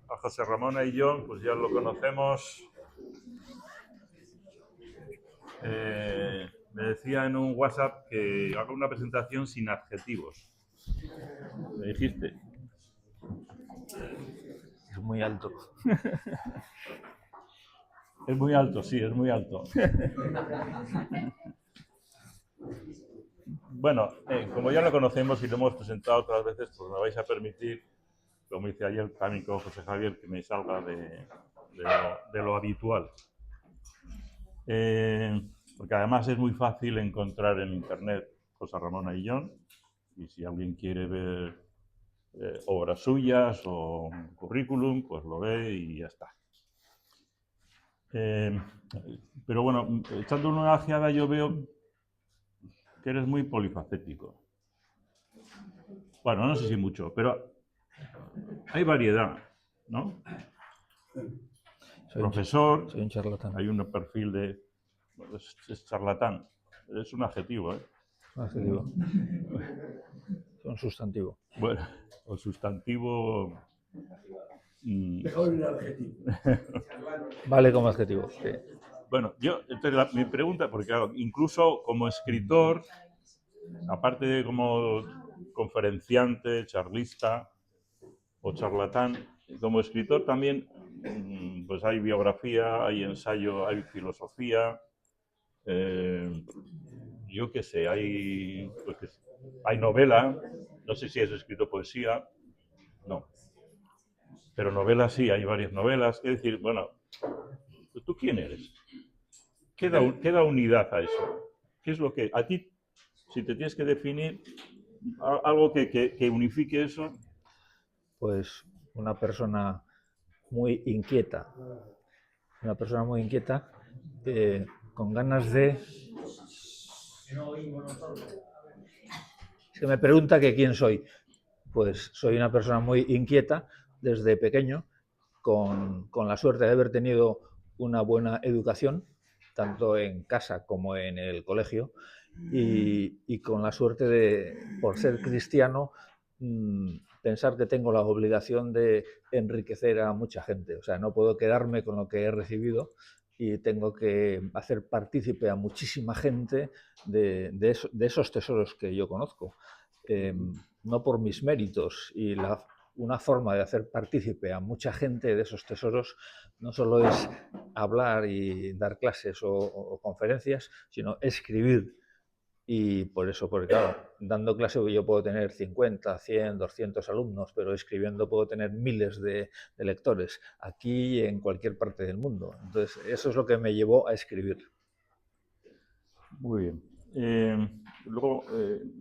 a José Ramón Ayllón, pues ya lo conocemos. Me decía en un WhatsApp que haga una presentación sin adjetivos. Me dijiste. Es muy alto. Es muy alto, sí, es muy alto. Bueno, como ya lo conocemos y lo hemos presentado otras veces, pues me vais a permitir, como hice ayer también con José Javier, que me salga de lo habitual. Porque además es muy fácil encontrar en internet José Ramón Ayllón, y si alguien quiere ver obras suyas o un currículum, pues lo ve y ya está. Pero bueno, echando una ojeada yo veo que eres muy polifacético. Bueno, no sé si mucho, pero hay variedad, ¿no? Profesor, Soy un charlatán. hay un perfil de... Es charlatán, es un adjetivo, ¿eh? Un adjetivo. Es un sustantivo. Bueno, o sustantivo... Mejor un adjetivo. Vale como adjetivo, sí. Bueno, entonces mi pregunta, porque claro, incluso como escritor, aparte de como conferenciante, charlista o charlatán, como escritor también, pues hay biografía, hay ensayo, hay filosofía, yo qué sé, hay novela, no sé si has escrito poesía, no, pero novelas sí, hay varias novelas, es decir, bueno, ¿tú quién eres? ¿Qué da unidad a eso? ¿Qué es lo que a ti, si te tienes que definir algo que unifique eso? Pues una persona muy inquieta. Una persona muy inquieta, con ganas de... Es que me pregunta que quién soy. Pues soy una persona muy inquieta desde pequeño, con la suerte de haber tenido una buena educación, tanto en casa como en el colegio, y con la suerte de, por ser cristiano, pensar que tengo la obligación de enriquecer a mucha gente. O sea, no puedo quedarme con lo que he recibido y tengo que hacer partícipe a muchísima gente de esos tesoros que yo conozco. No por mis méritos, y una forma de hacer partícipe a mucha gente de esos tesoros no solo es hablar y dar clases o conferencias, sino escribir. Y por eso, porque claro, dando clase yo puedo tener 50, 100, 200 alumnos, pero escribiendo puedo tener miles de lectores, aquí y en cualquier parte del mundo. Entonces, eso es lo que me llevó a escribir. Muy bien. Luego,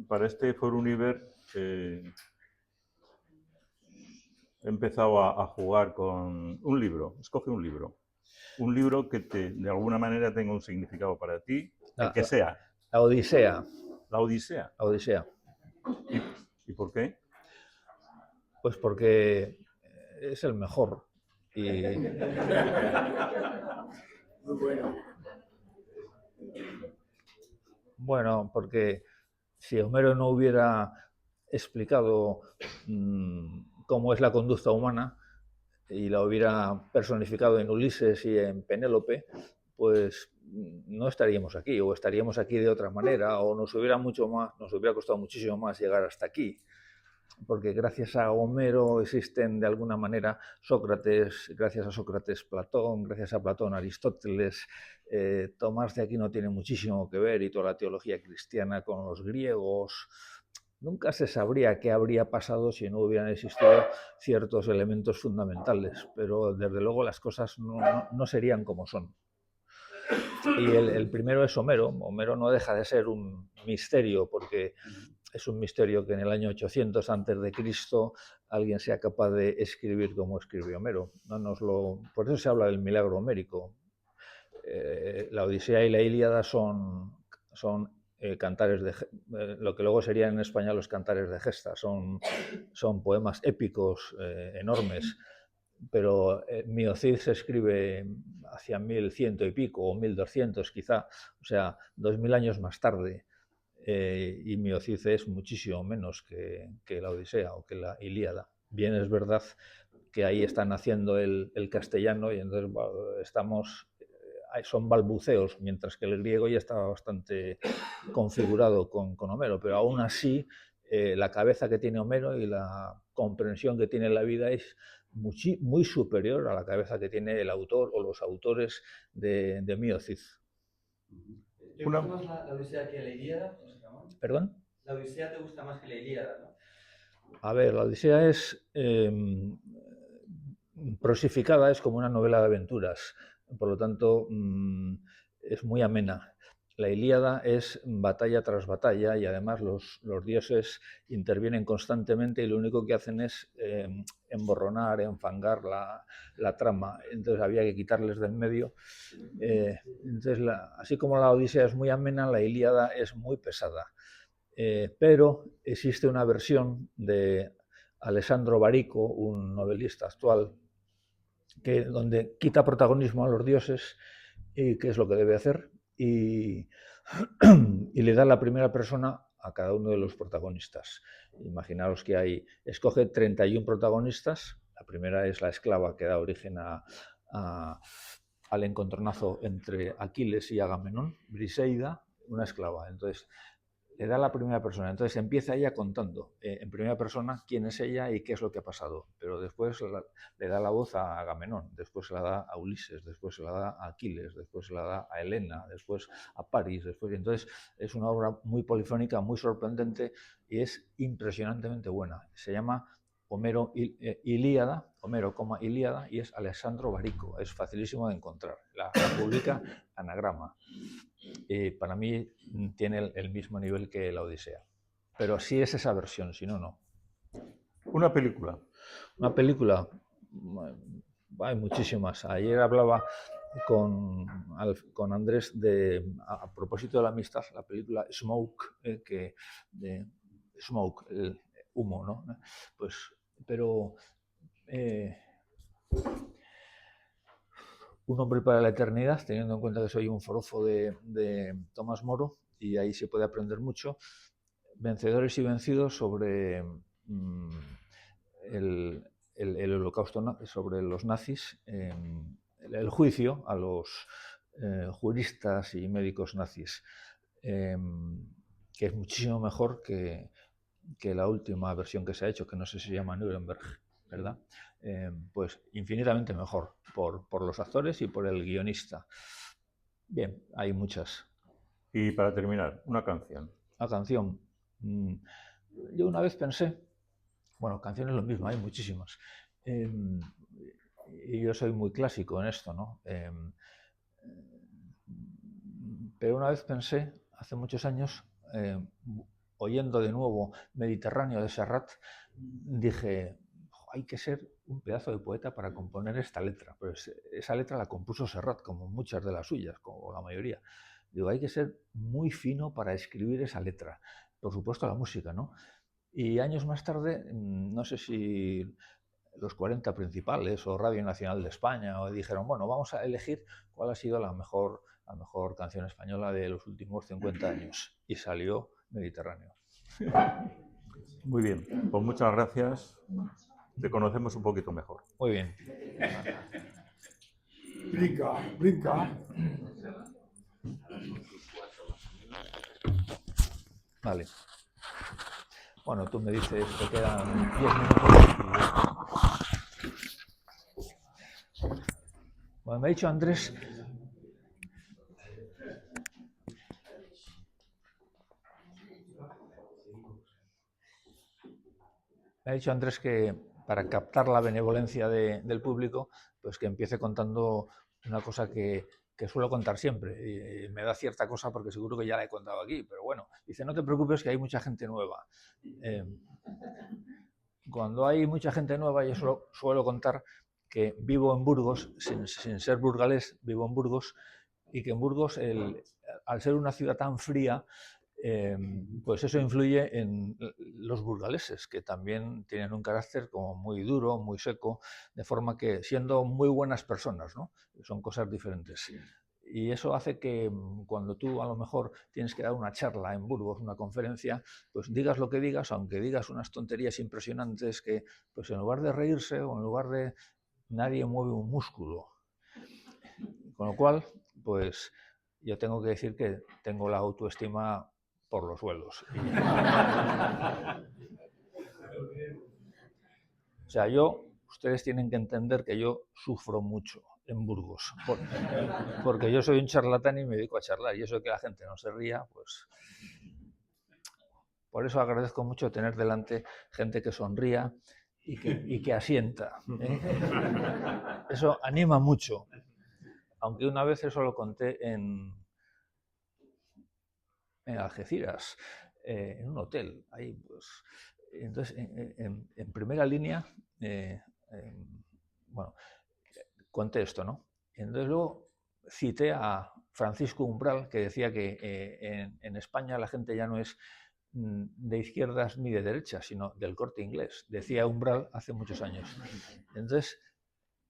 para este Foro Univer, he empezado a jugar con un libro. Escoge un libro. Un libro que de alguna manera tenga un significado para ti, el La, que sea. la Odisea. La Odisea. La Odisea. ¿Y por qué? Pues porque es el mejor. Y Muy bueno. bueno, porque si Homero no hubiera explicado cómo es la conducta humana y la hubiera personificado en Ulises y en Penélope, pues no estaríamos aquí, o estaríamos aquí de otra manera, o nos hubiera costado muchísimo más llegar hasta aquí, porque gracias a Homero existen de alguna manera Sócrates, gracias a Sócrates Platón, gracias a Platón Aristóteles. Tomás de Aquino tiene muchísimo que ver, y toda la teología cristiana con los griegos. Nunca se sabría qué habría pasado si no hubieran existido ciertos elementos fundamentales, pero desde luego las cosas no serían como son. Y el primero es Homero. Homero no deja de ser un misterio, porque es un misterio que en el año 800 antes de Cristo alguien sea capaz de escribir como escribió Homero. Por eso se habla del milagro homérico. La Odisea y la Ilíada son cantares lo que luego serían en español los cantares de gesta. Son poemas épicos enormes. Pero Mio Cid se escribe hacia 1100 y pico, o 1200 quizá, o sea, 2000 años más tarde. Y Mio Cid es muchísimo menos que la Odisea o que la Ilíada. Bien es verdad que ahí está naciendo el castellano y entonces son balbuceos, mientras que el griego ya estaba bastante configurado con Homero, pero aún así la cabeza que tiene Homero y la comprensión que tiene la vida es muy superior a la cabeza que tiene el autor o los autores de Mio Cid. ¿Te gusta más la Odisea que la Ilíada? ¿Perdón? La Odisea te gusta más que la Ilíada, ¿no? A ver, la Odisea es prosificada, es como una novela de aventuras, por lo tanto es muy amena. La Ilíada es batalla tras batalla y además los dioses intervienen constantemente y lo único que hacen es emborronar, enfangar la trama. Entonces había que quitarles del medio. Entonces, así como la Odisea es muy amena, la Ilíada es muy pesada. Pero existe una versión de Alessandro Barico, un novelista actual, donde quita protagonismo a los dioses, y qué es lo que debe hacer, y le da la primera persona a cada uno de los protagonistas. Imaginaos que escoge 31 protagonistas. La primera es la esclava que da origen al encontronazo entre Aquiles y Agamenón, Briseida, una esclava. Entonces, le da la primera persona, entonces empieza ella contando en primera persona quién es ella y qué es lo que ha pasado, pero después le da la voz a Agamenón, después se la da a Ulises, después se la da a Aquiles, después se la da a Helena, después a París, entonces es una obra muy polifónica, muy sorprendente y es impresionantemente buena. Se llama Homero Ilíada, Homero, Ilíada, y es Alessandro Barico, es facilísimo de encontrar, la publica Anagrama. Para mí tiene el mismo nivel que la Odisea. Pero sí es esa versión, si no, no. ¿Una película? Una película, hay muchísimas. Ayer hablaba con Andrés a propósito de la amistad, la película Smoke, Smoke, el humo, ¿no? Pues, pero Un hombre para la eternidad, teniendo en cuenta que soy un forofo de Tomás Moro, y ahí se puede aprender mucho. Vencedores y vencidos sobre el holocausto, sobre los nazis, el juicio a los juristas y médicos nazis, que es muchísimo mejor que la última versión que se ha hecho, que no sé si se llama Nuremberg, ¿verdad? Pues infinitamente mejor por los actores y por el guionista. Bien, hay muchas. Y para terminar, una canción. La canción. Yo una vez pensé, bueno, canciones lo mismo, hay muchísimas. Y yo soy muy clásico en esto, ¿no? Pero una vez pensé, hace muchos años, oyendo de nuevo Mediterráneo de Serrat, dije, hay que ser un pedazo de poeta para componer esta letra. Pero esa letra la compuso Serrat, como muchas de las suyas, como la mayoría. Digo, hay que ser muy fino para escribir esa letra. Por supuesto, la música, ¿no? Y años más tarde, no sé si los 40 principales o Radio Nacional de España dijeron, bueno, vamos a elegir cuál ha sido la mejor canción española de los últimos 50 años. Y salió Mediterráneo. Muy bien, pues muchas gracias. Te conocemos un poquito mejor. Muy bien. Brinca, brinca. Vale. Bueno, tú me dices que quedan 10 minutos. Bueno, me ha dicho Andrés. Me ha dicho Andrés que para captar la benevolencia del público, pues que empiece contando una cosa que suelo contar siempre. Y me da cierta cosa porque seguro que ya la he contado aquí, pero bueno, dice, no te preocupes que hay mucha gente nueva. Cuando hay mucha gente nueva, yo suelo contar que vivo en Burgos, sin ser burgalés, vivo en Burgos, y que en Burgos, al ser una ciudad tan fría, pues eso influye en los burgaleses, que también tienen un carácter como muy duro, muy seco, de forma que siendo muy buenas personas, ¿no? Son cosas diferentes. Y eso hace que cuando tú a lo mejor tienes que dar una charla en Burgos, una conferencia, pues digas lo que digas, aunque digas unas tonterías impresionantes que, pues en lugar de reírse o en lugar de nadie mueve un músculo. Con lo cual, pues yo tengo que decir que tengo la autoestima por los suelos. O sea, ustedes tienen que entender que yo sufro mucho en Burgos, porque yo soy un charlatán y me dedico a charlar, y eso de que la gente no se ría, pues... Por eso agradezco mucho tener delante gente que sonría y que asienta, ¿eh? Eso anima mucho, aunque una vez eso lo conté en Algeciras, en un hotel, ahí pues... Entonces, en primera línea, bueno, conté esto, ¿no? Entonces luego cité a Francisco Umbral, que decía que en España la gente ya no es de izquierdas ni de derechas, sino del Corte Inglés. Decía Umbral hace muchos años. Entonces,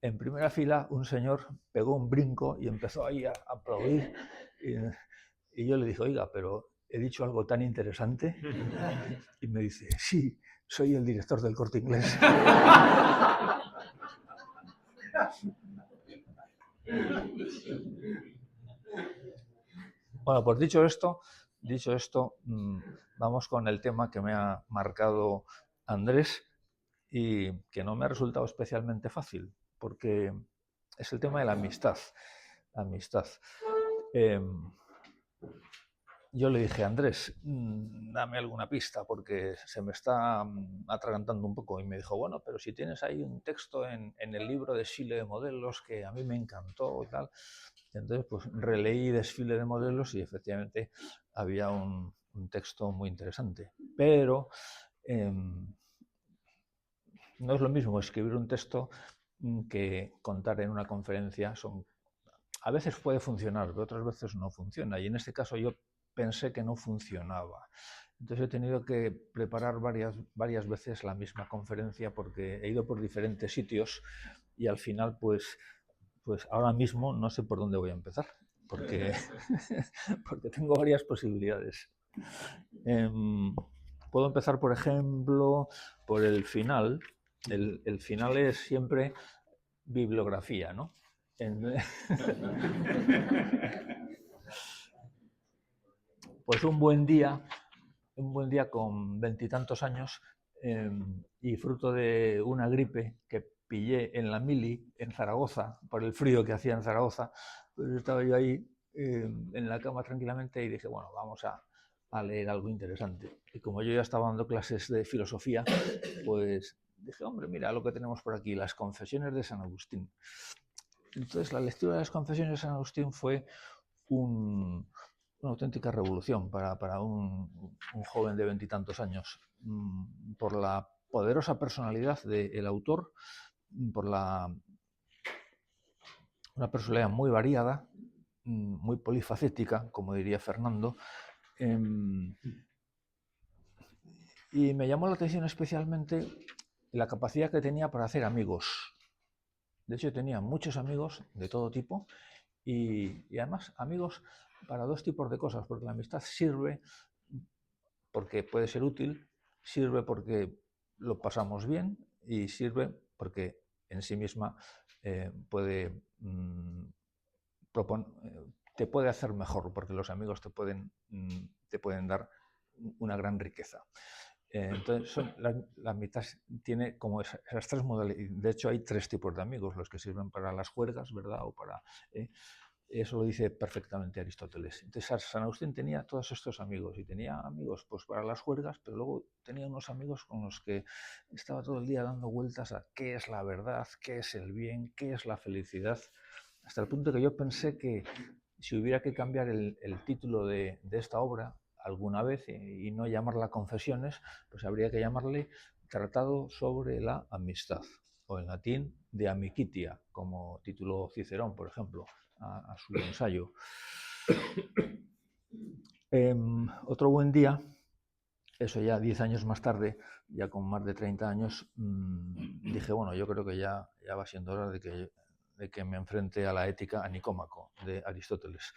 en primera fila, un señor pegó un brinco y empezó ahí a aplaudir. Y yo le dije, oiga, pero he dicho algo tan interesante. Y me dice, sí, soy el director del Corte Inglés. Bueno, pues dicho esto, vamos con el tema que me ha marcado Andrés y que no me ha resultado especialmente fácil, porque es el tema de la amistad. Yo le dije, Andrés, dame alguna pista porque se me está atragantando un poco. Y me dijo, bueno, pero si tienes ahí un texto en el libro Desfile de Modelos que a mí me encantó y tal. Entonces, pues releí Desfile de Modelos y efectivamente había un texto muy interesante. Pero no es lo mismo escribir un texto que contar en una conferencia. A veces puede funcionar, pero otras veces no funciona. Y en este caso yo pensé que no funcionaba. Entonces he tenido que preparar varias veces la misma conferencia porque he ido por diferentes sitios y al final pues ahora mismo no sé por dónde voy a empezar porque tengo varias posibilidades. Puedo empezar, por ejemplo, por el final. El final es siempre bibliografía, ¿no? Pues un buen día con 20 y tantos años y fruto de una gripe que pillé en la mili en Zaragoza, por el frío que hacía en Zaragoza, pues estaba yo ahí en la cama tranquilamente y dije, bueno, vamos a leer algo interesante. Y como yo ya estaba dando clases de filosofía, pues dije, hombre, mira lo que tenemos por aquí, las Confesiones de San Agustín. Entonces la lectura de las Confesiones de San Agustín fue una auténtica revolución para un joven de 20 y tantos años, por la poderosa personalidad del autor, por una personalidad muy variada, muy polifacética, como diría Fernando, y me llamó la atención especialmente la capacidad que tenía para hacer amigos. De hecho, tenía muchos amigos de todo tipo y además amigos para dos tipos de cosas, porque la amistad sirve porque puede ser útil, sirve porque lo pasamos bien y sirve porque en sí misma te puede hacer mejor, porque los amigos te pueden dar una gran riqueza. Entonces, la mitad tiene como esas tres modalidades. De hecho, hay tres tipos de amigos, los que sirven para las juergas, ¿verdad? O para... Eso lo dice perfectamente Aristóteles. Entonces, San Agustín tenía todos estos amigos y tenía amigos pues para las juergas, pero luego tenía unos amigos con los que estaba todo el día dando vueltas a qué es la verdad, qué es el bien, qué es la felicidad, hasta el punto que yo pensé que si hubiera que cambiar el título de esta obra alguna vez y no llamarla Confesiones, pues habría que llamarle Tratado sobre la Amistad, o en latín De Amicitia, como tituló Cicerón, por ejemplo, a su ensayo. Otro buen día, eso ya 10 años más tarde, ya con más de 30 años, dije, bueno, yo creo que ya va siendo hora de que de que me enfrente a la Ética a Nicómaco de Aristóteles.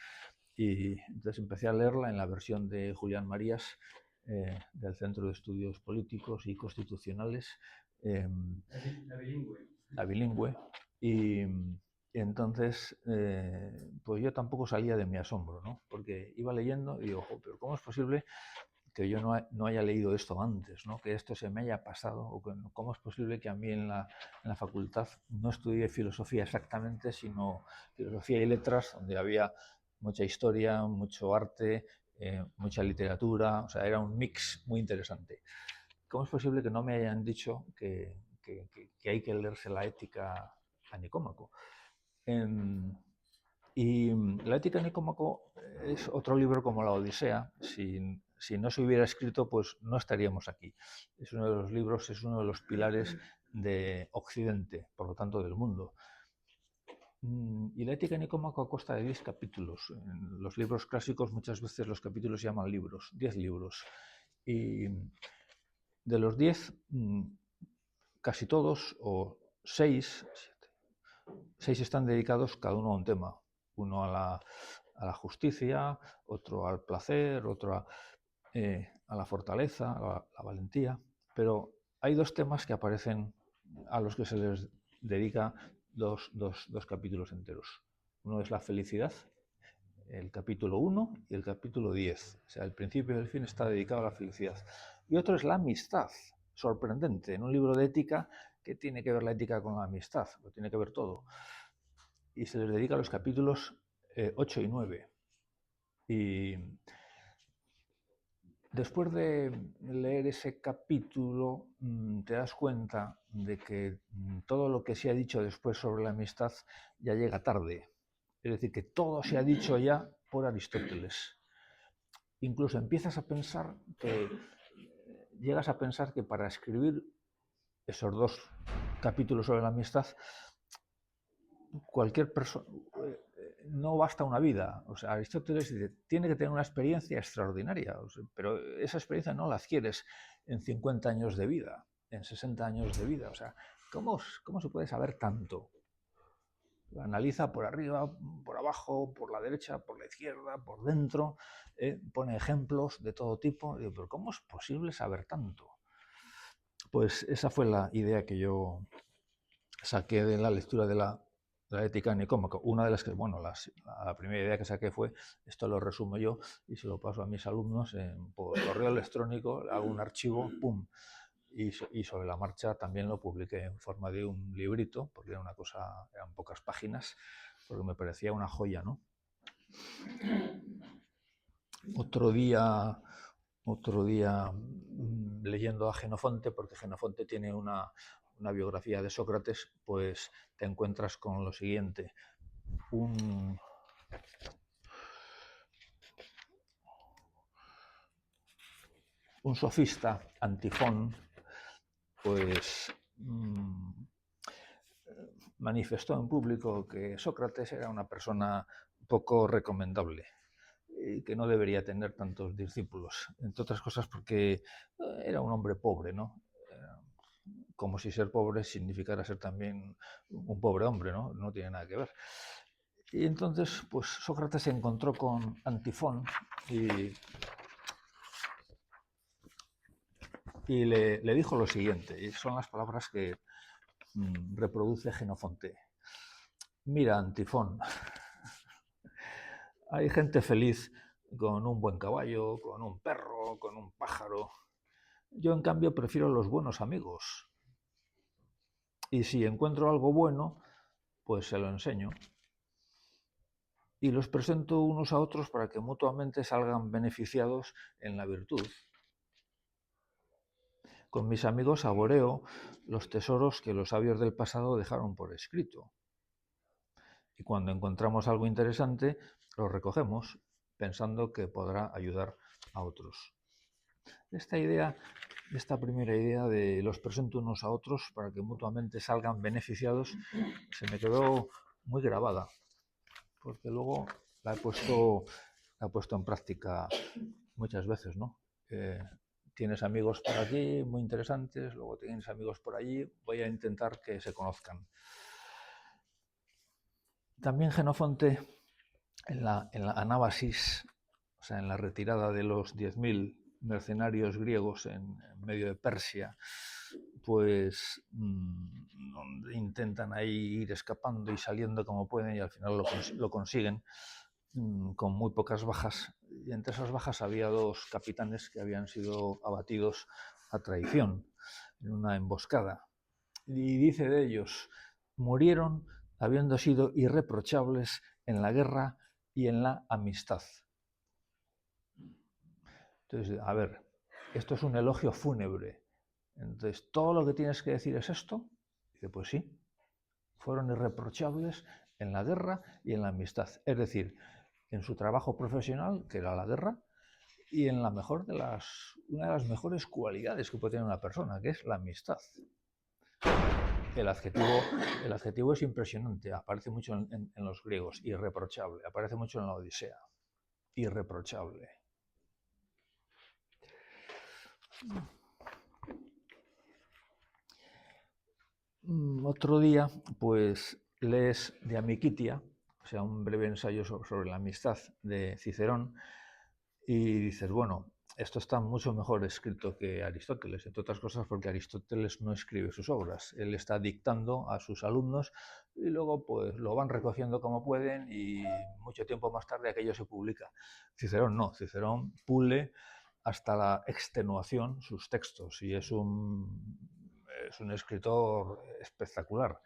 Y entonces empecé a leerla en la versión de Julián Marías, del Centro de Estudios Políticos y Constitucionales, la bilingüe. Y entonces, pues yo tampoco salía de mi asombro, ¿no? Porque iba leyendo y digo, pero ¿cómo es posible que yo no haya leído esto antes, ¿no? Que esto se me haya pasado? O que, ¿cómo es posible que a mí en la facultad no estudié filosofía exactamente, sino filosofía y letras, donde había mucha historia, mucho arte, mucha literatura? O sea, era un mix muy interesante. ¿Cómo es posible que no me hayan dicho que hay que leerse la Ética a Nicómaco? Y la Ética de Nicómaco es otro libro como la Odisea. Si no se hubiera escrito, pues no estaríamos aquí. Es uno de los libros, es uno de los pilares de Occidente, por lo tanto del mundo. Y la Ética de Nicómaco consta de 10 capítulos. En los libros clásicos muchas veces los capítulos se llaman libros, 10 libros. Y de los 10, casi todos, o 6 están dedicados cada uno a un tema. Uno a la justicia, otro al placer, otro a la fortaleza, a la valentía. Pero hay 2 temas que aparecen a los que se les dedica dos capítulos enteros. Uno es la felicidad, el capítulo 1 y el capítulo 10. O sea, el principio y el fin está dedicado a la felicidad. Y otro es la amistad. Sorprendente, en un libro de ética, ¿qué tiene que ver la ética con la amistad? Lo tiene que ver todo. Y se les dedica a los capítulos 8 y 9. Y después de leer ese capítulo, te das cuenta de que todo lo que se ha dicho después sobre la amistad ya llega tarde. Es decir, que todo se ha dicho ya por Aristóteles. Incluso empiezas a pensar llegas a pensar que para escribir esos 2 capítulos sobre la amistad, cualquier persona, no basta una vida. O sea, Aristóteles dice, tiene que tener una experiencia extraordinaria, o sea, pero esa experiencia no la adquieres en 50 años de vida, en 60 años de vida. O sea, ¿cómo se puede saber tanto? Lo analiza por arriba, por abajo, por la derecha, por la izquierda, por dentro, pone ejemplos de todo tipo. Digo, pero ¿cómo es posible saber tanto? Pues esa fue la idea que yo saqué de la lectura de la Ética de Nicómaco. Una de las que, bueno, la primera idea que saqué fue, esto lo resumo yo y se lo paso a mis alumnos por correo electrónico, hago un archivo, ¡pum! Y sobre la marcha también lo publiqué en forma de un librito, porque eran pocas páginas, porque me parecía una joya, ¿no? Otro día leyendo a Jenofonte, porque Jenofonte tiene una biografía de Sócrates, pues te encuentras con lo siguiente. Un sofista, Antifón, pues manifestó en público que Sócrates era una persona poco recomendable y que no debería tener tantos discípulos, entre otras cosas porque era un hombre pobre, ¿no? Como si ser pobre significara ser también un pobre hombre, ¿no? No tiene nada que ver. Y entonces, pues Sócrates se encontró con Antifón y le dijo lo siguiente, y son las palabras que reproduce Jenofonte. Mira, Antifón, hay gente feliz con un buen caballo, con un perro, con un pájaro. Yo, en cambio, prefiero los buenos amigos. Y si encuentro algo bueno, pues se lo enseño. Y los presento unos a otros para que mutuamente salgan beneficiados en la virtud. Con mis amigos saboreo los tesoros que los sabios del pasado dejaron por escrito. Y cuando encontramos algo interesante, lo recogemos, pensando que podrá ayudar a otros. Esta primera idea de los presento unos a otros para que mutuamente salgan beneficiados, se me quedó muy grabada, porque luego la he puesto en práctica muchas veces, ¿no? Tienes amigos por aquí muy interesantes, luego tienes amigos por allí, voy a intentar que se conozcan. También Jenofonte, en la anábasis, o sea, en la retirada de los 10.000 mercenarios griegos en medio de Persia, pues intentan ahí ir escapando y saliendo como pueden y al final lo consiguen con muy pocas bajas. Y entre esas bajas había 2 capitanes que habían sido abatidos a traición en una emboscada. Y dice de ellos, murieron habiendo sido irreprochables en la guerra y en la amistad. Entonces, a ver, esto es un elogio fúnebre. Entonces, ¿todo lo que tienes que decir es esto? Dice, pues sí, fueron irreprochables en la guerra y en la amistad. Es decir, en su trabajo profesional, que era la guerra, y en una de las mejores cualidades que puede tener una persona, que es la amistad. El adjetivo es impresionante, aparece mucho en los griegos, irreprochable, aparece mucho en la Odisea, irreprochable. Otro día, pues lees de Amicitia, o sea, un breve ensayo sobre la amistad de Cicerón, y dices, bueno, esto está mucho mejor escrito que Aristóteles, entre otras cosas porque Aristóteles no escribe sus obras, él está dictando a sus alumnos y luego pues lo van recogiendo como pueden y mucho tiempo más tarde aquello se publica. Cicerón no, Cicerón pule hasta la extenuación sus textos y es un escritor espectacular.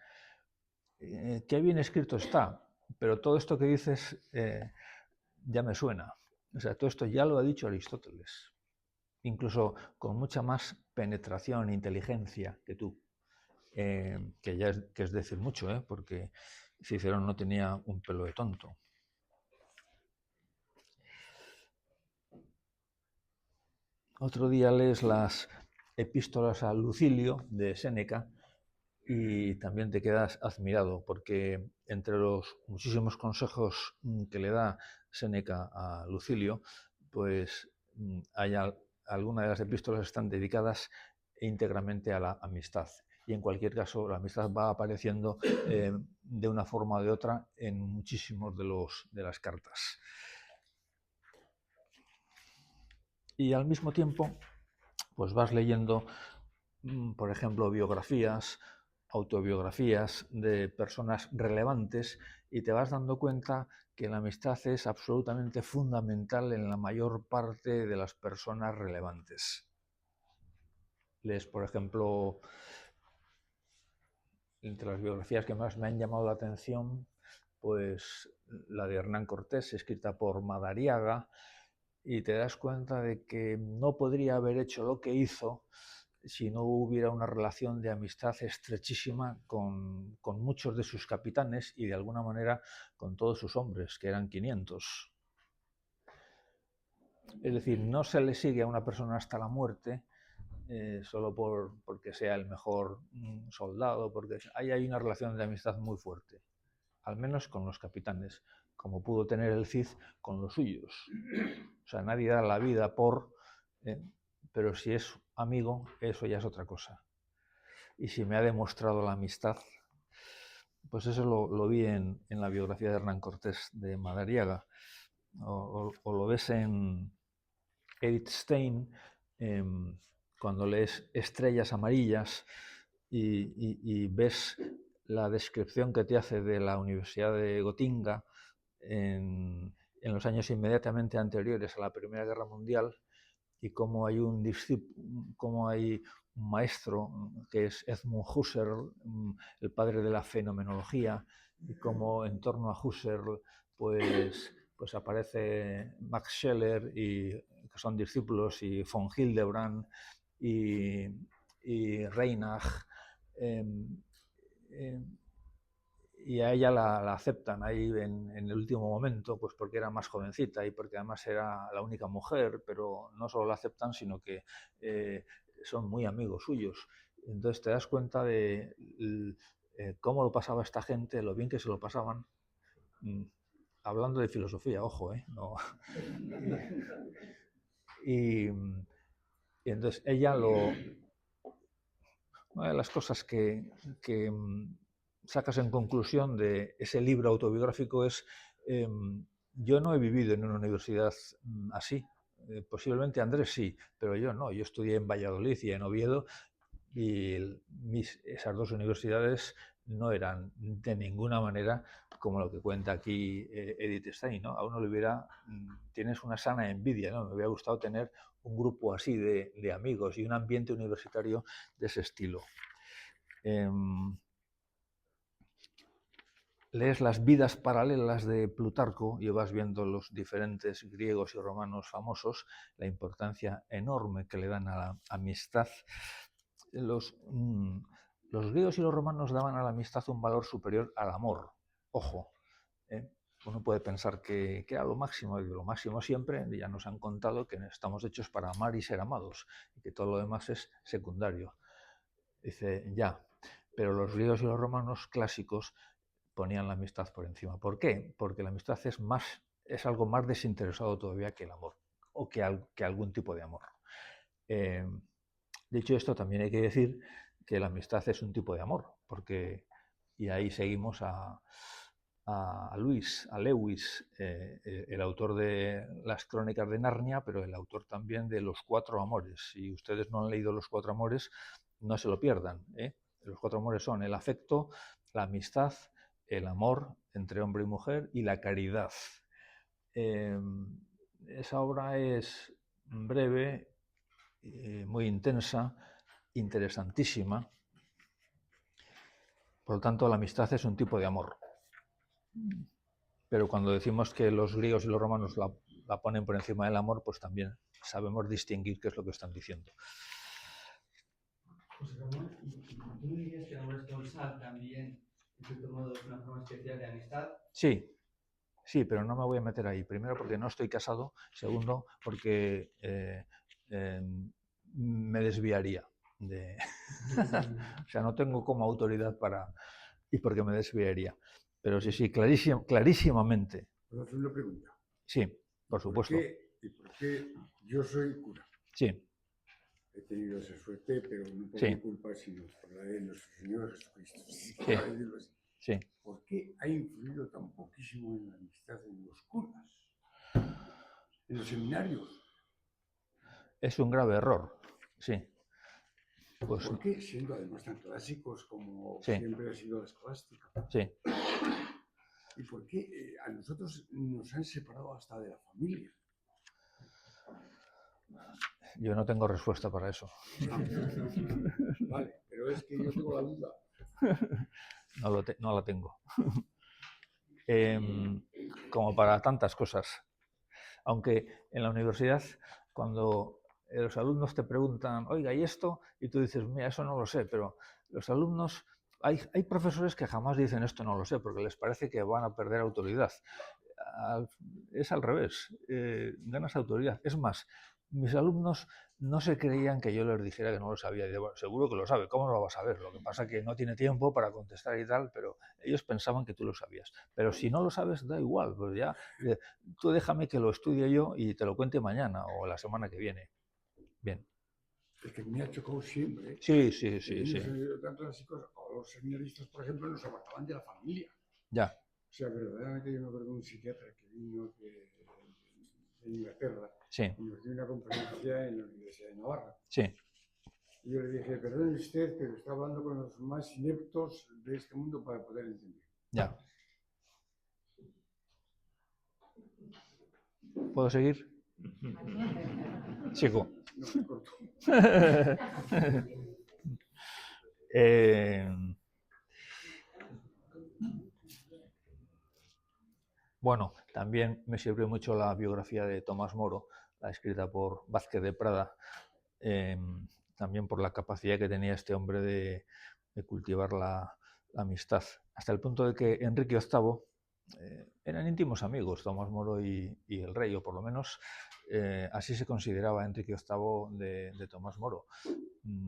Qué bien escrito está, pero todo esto que dices ya me suena. O sea, todo esto ya lo ha dicho Aristóteles, incluso con mucha más penetración e inteligencia que tú, que es decir mucho, porque Cicerón no tenía un pelo de tonto. Otro día lees las epístolas a Lucilio de Séneca y también te quedas admirado, porque entre los muchísimos consejos que le da Séneca a Lucilio, pues hay algunas de las epístolas están dedicadas íntegramente a la amistad. Y en cualquier caso, la amistad va apareciendo de una forma o de otra en muchísimos de las cartas. Y al mismo tiempo, pues vas leyendo, por ejemplo, biografías, autobiografías de personas relevantes y te vas dando cuenta que la amistad es absolutamente fundamental en la mayor parte de las personas relevantes. Lees, por ejemplo, entre las biografías que más me han llamado la atención, pues la de Hernán Cortés, escrita por Madariaga, y te das cuenta de que no podría haber hecho lo que hizo si no hubiera una relación de amistad estrechísima con muchos de sus capitanes y de alguna manera con todos sus hombres, que eran 500. Es decir, no se le sigue a una persona hasta la muerte solo porque sea el mejor soldado, porque hay una relación de amistad muy fuerte, al menos con los capitanes, como pudo tener el Cid con los suyos. O sea, nadie da la vida pero si es amigo, eso ya es otra cosa. Y si me ha demostrado la amistad, pues eso lo vi en la biografía de Hernán Cortés de Madariaga, o lo ves en Edith Stein, cuando lees Estrellas Amarillas y ves la descripción que te hace de la Universidad de Gotinga en los años inmediatamente anteriores a la Primera Guerra Mundial, y cómo hay un maestro que es Edmund Husserl, el padre de la fenomenología, y cómo en torno a Husserl pues aparece Max Scheler, que son discípulos, y von Hildebrand y Reinach, y a ella la aceptan ahí en el último momento, pues porque era más jovencita y porque además era la única mujer, pero no solo la aceptan, sino que son muy amigos suyos. Entonces te das cuenta de cómo lo pasaba esta gente, lo bien que se lo pasaban, hablando de filosofía, ojo, no. Y entonces ella una de las cosas que sacas en conclusión de ese libro autobiográfico es, yo no he vivido en una universidad así. Posiblemente Andrés sí, pero yo no. Yo estudié en Valladolid y en Oviedo y esas dos universidades no eran de ninguna manera como lo que cuenta aquí Edith Stein, ¿no? A uno le hubiera, tienes una sana envidia, ¿no? Me hubiera gustado tener un grupo así de amigos y un ambiente universitario de ese estilo. Lees las vidas paralelas de Plutarco y vas viendo los diferentes griegos y romanos famosos, la importancia enorme que le dan a la amistad. Los griegos y los romanos daban a la amistad un valor superior al amor. Ojo, uno puede pensar que era lo máximo, y lo máximo siempre, ya nos han contado que estamos hechos para amar y ser amados, y que todo lo demás es secundario. Dice, ya, pero los griegos y los romanos clásicos ponían la amistad por encima. ¿Por qué? Porque la amistad es algo más desinteresado todavía que el amor, o que algún tipo de amor. Dicho esto, también hay que decir que la amistad es un tipo de amor, porque, y ahí seguimos a Lewis, el autor de las Crónicas de Narnia, pero el autor también de Los Cuatro Amores. Si ustedes no han leído Los Cuatro Amores, no se lo pierdan. Los cuatro amores son el afecto, la amistad, el amor entre hombre y mujer y la caridad. Esa obra es breve, muy intensa, interesantísima. Por lo tanto, la amistad es un tipo de amor. Pero cuando decimos que los griegos y los romanos la ponen por encima del amor, pues también sabemos distinguir qué es lo que están diciendo. José Ramón, ¿y tú dirías que el amor esponsal también, en cierto modo, es una forma especial de amistad? Sí, pero no me voy a meter ahí. Primero, porque no estoy casado. Segundo, porque me desviaría. O sea, no tengo como autoridad para... y porque me desviaría. Pero sí, clarísimamente. ¿Puedo hacer una pregunta? Sí, por supuesto. ¿Por qué yo soy cura? Sí. He tenido esa suerte, pero no por Sí. mi culpa, sino por la de nuestro Señor Jesucristo. Sí. ¿Por qué ha influido tan poquísimo en la amistad en los curas? En los seminarios. Es un grave error, sí. Pues, ¿Por qué? Siendo además tan clásicos como sí. siempre ha sido la escolástica. Sí. ¿Y por qué a nosotros nos han separado hasta de la familia? Yo no tengo respuesta para eso. Vale, pero es que yo tengo la duda. No la tengo. Como para tantas cosas. Aunque en la universidad, cuando los alumnos te preguntan, oiga, ¿y esto? Y tú dices, mira, eso no lo sé, pero los alumnos, hay profesores que jamás dicen esto no lo sé, porque les parece que van a perder autoridad. Es al revés, ganas autoridad. Es más, mis alumnos no se creían que yo les dijera que no lo sabía. Bueno, seguro que lo sabe, ¿cómo no lo vas a saber? Lo que pasa es que no tiene tiempo para contestar y tal, pero ellos pensaban que tú lo sabías. Pero si no lo sabes, da igual, pues ya, tú déjame que lo estudie yo y te lo cuente mañana o la semana que viene. Bien. Es que me ha chocado siempre. Sí. Tan clásicos, o los seminaristas, por ejemplo, nos apartaban de la familia. Ya. O sea, verdaderamente yo me acuerdo de un psiquiatra que vino de Inglaterra Sí. y nos dio una conferencia en la Universidad de Navarra. Sí. Y yo le dije, perdone usted, pero está hablando con los más ineptos de este mundo para poder entender. Ya. ¿Puedo seguir? Sigo. No, me corto. Bueno, también me sirvió mucho la biografía de Tomás Moro, la escrita por Vázquez de Prada, también por la capacidad que tenía este hombre de cultivar la amistad, hasta el punto de que Enrique VIII eran íntimos amigos, Tomás Moro y el rey, o por lo menos así se consideraba Enrique VIII de Tomás Moro.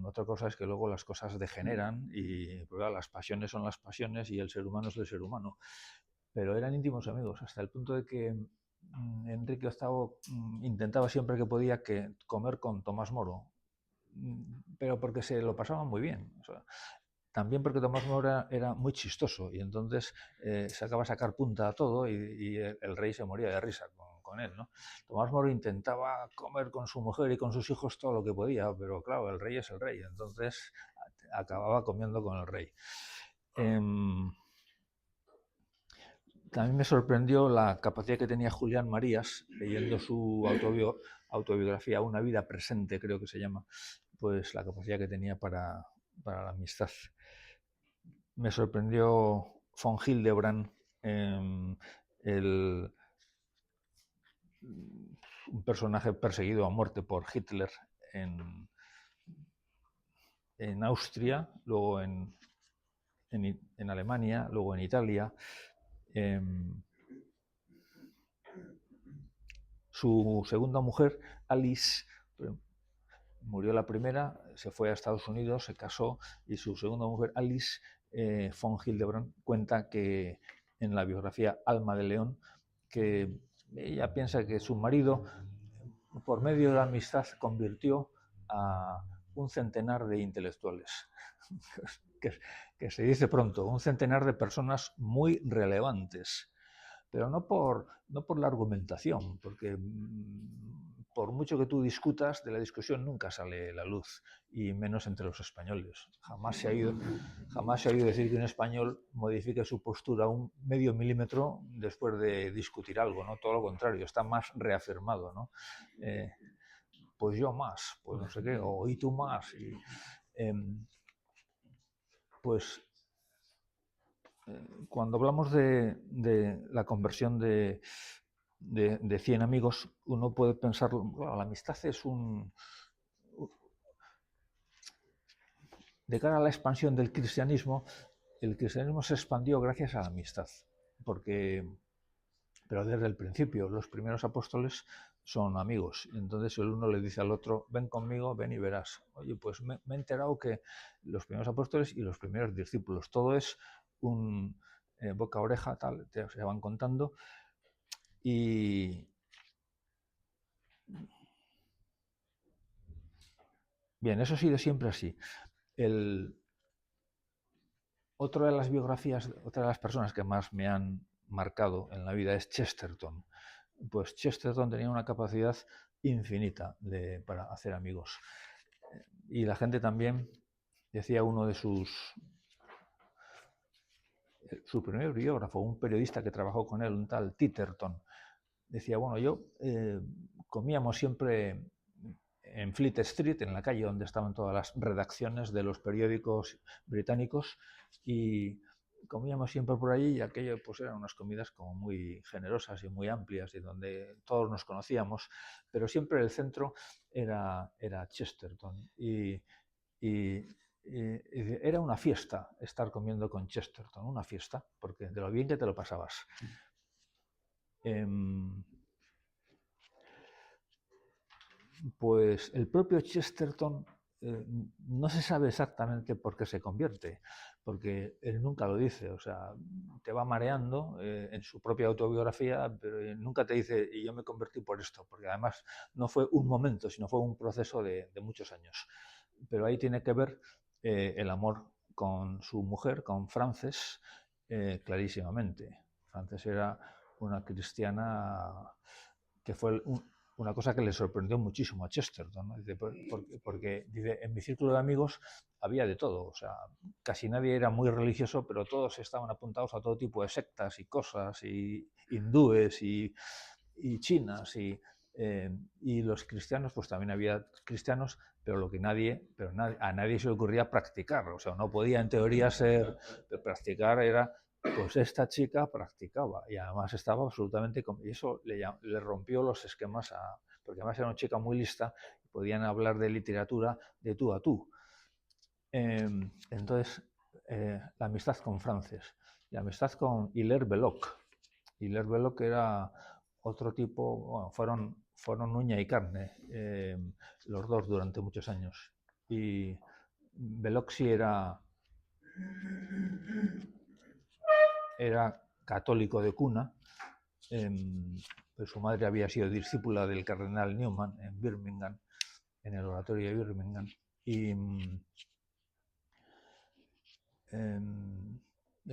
Otra cosa es que luego las cosas degeneran y pues, las pasiones son las pasiones y el ser humano es el ser humano. Pero eran íntimos amigos, hasta el punto de que Enrique VIII intentaba siempre que podía comer con Tomás Moro, pero porque se lo pasaban muy bien. O sea, también porque Tomás Moro era muy chistoso y entonces sacaba a sacar punta a todo y el rey se moría de risa con él, ¿no? Tomás Moro intentaba comer con su mujer y con sus hijos todo lo que podía, pero claro, el rey es el rey, entonces acababa comiendo con el rey. También me sorprendió la capacidad que tenía Julián Marías, leyendo su autobiografía Una vida presente, creo que se llama, pues la capacidad que tenía para la amistad. Me sorprendió von Hildebrand, un personaje perseguido a muerte por Hitler en Austria, luego en Alemania, luego en Italia. Su segunda mujer, Alice, murió la primera, se fue a Estados Unidos, se casó, y su segunda mujer, Alice von Hildebrand, cuenta que en la biografía Alma de León, que ella piensa que su marido, por medio de la amistad, convirtió a un centenar de intelectuales. que se dice pronto, un centenar de personas muy relevantes, pero no por la argumentación, porque por mucho que tú discutas, de la discusión nunca sale la luz, y menos entre los españoles. Jamás se ha oído decir que un español modifique su postura un medio milímetro después de discutir algo, ¿no? Todo lo contrario, está más reafirmado, ¿no? Pues yo más, pues no sé qué, o y tú más. Y, pues cuando hablamos de la conversión de 100 amigos, uno puede pensar, bueno, la amistad es de cara a la expansión del cristianismo, el cristianismo se expandió gracias a la amistad, pero desde el principio, los primeros apóstoles son amigos, entonces el uno le dice al otro, ven conmigo, ven y verás. Oye, pues me he enterado que los primeros apóstoles y los primeros discípulos, todo es un boca a oreja, tal, se van contando. Y bien, eso ha sido siempre así. Otra de las biografías, otra de las personas que más me han marcado en la vida es Chesterton. Pues Chesterton tenía una capacidad infinita para hacer amigos. Y la gente también, decía uno de su primer biógrafo, un periodista que trabajó con él, un tal Titterton, decía, bueno, yo comíamos siempre en Fleet Street, en la calle donde estaban todas las redacciones de los periódicos británicos, y comíamos siempre por allí, y aquello pues eran unas comidas como muy generosas y muy amplias y donde todos nos conocíamos, pero siempre el centro era Chesterton y era una fiesta estar comiendo con Chesterton, una fiesta, porque de lo bien que te lo pasabas. Pues el propio Chesterton no se sabe exactamente por qué se convierte, porque él nunca lo dice, o sea, te va mareando en su propia autobiografía, pero nunca te dice, y yo me convertí por esto, porque además no fue un momento, sino fue un proceso de muchos años. Pero ahí tiene que ver el amor con su mujer, con Frances, clarísimamente. Frances era una cristiana que fue una cosa que le sorprendió muchísimo a Chesterton, ¿no? Dice, porque dice, en mi círculo de amigos había de todo, o sea, casi nadie era muy religioso, pero todos estaban apuntados a todo tipo de sectas y cosas, y hindúes y chinas, y los cristianos, pues también había cristianos, pero a nadie se le ocurría practicar, o sea, no podía en teoría ser, pero practicar era, pues esta chica practicaba y además estaba absolutamente, y eso le rompió los esquemas, porque además era una chica muy lista y podían hablar de literatura de tú a tú. Entonces, la amistad con Frances, la amistad con Hilaire Belloc. Hilaire Belloc era otro tipo, bueno, fueron uña y carne, los dos durante muchos años. Y Belloc sí era católico de cuna, pues su madre había sido discípula del cardenal Newman en Birmingham, en el oratorio de Birmingham, y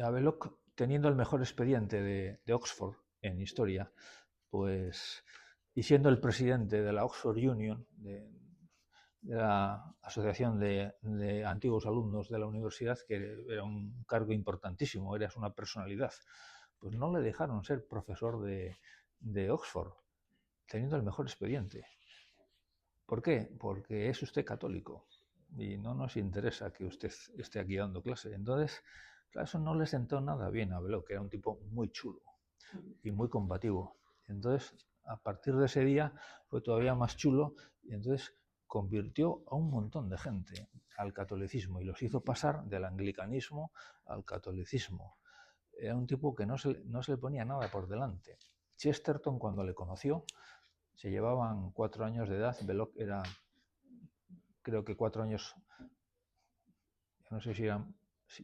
a Belloc, teniendo el mejor expediente de Oxford en historia, pues, y siendo el presidente de la Oxford Union, de la Asociación de Antiguos Alumnos de la Universidad, que era un cargo importantísimo, eras una personalidad, pues no le dejaron ser profesor de Oxford, teniendo el mejor expediente. ¿Por qué? Porque es usted católico y no nos interesa que usted esté aquí dando clase. Entonces, claro, eso no le sentó nada bien a Belloc, que era un tipo muy chulo y muy combativo. Entonces, a partir de ese día fue todavía más chulo y entonces convirtió a un montón de gente al catolicismo y los hizo pasar del anglicanismo al catolicismo. Era un tipo que no se le ponía nada por delante. Chesterton, cuando le conoció, se llevaban 4 años de edad. Belloc era, creo que 4 años, no sé si eran,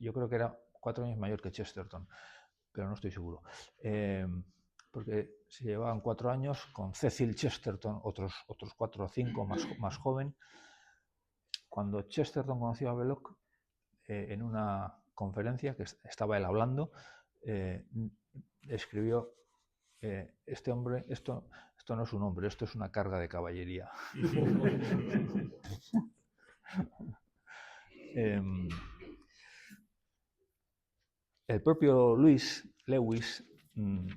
yo creo que era 4 años mayor que Chesterton, pero no estoy seguro. Porque se llevaban 4 años con Cecil Chesterton, otros 4 o 5 más joven. Cuando Chesterton conoció a Belloc, en una conferencia que estaba él hablando, escribió: este hombre, esto no es un hombre, esto es una carga de caballería. El propio Lewis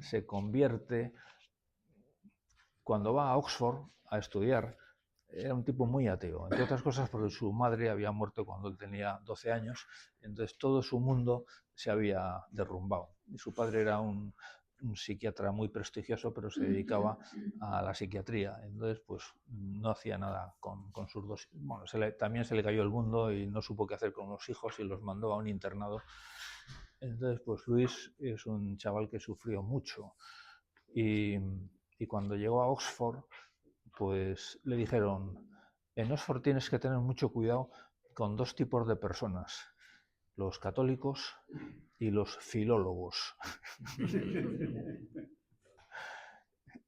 se convierte, cuando va a Oxford a estudiar, era un tipo muy ateo, entre otras cosas porque su madre había muerto cuando él tenía 12 años, entonces todo su mundo se había derrumbado. Y su padre era un psiquiatra muy prestigioso, pero se dedicaba a la psiquiatría, entonces pues no hacía nada con sus dos. Bueno, también se le cayó el mundo y no supo qué hacer con los hijos y los mandó a un internado. Entonces pues Luis es un chaval que sufrió mucho y cuando llegó a Oxford, pues le dijeron: en Oxford tienes que tener mucho cuidado con 2 tipos de personas, los católicos y los filólogos.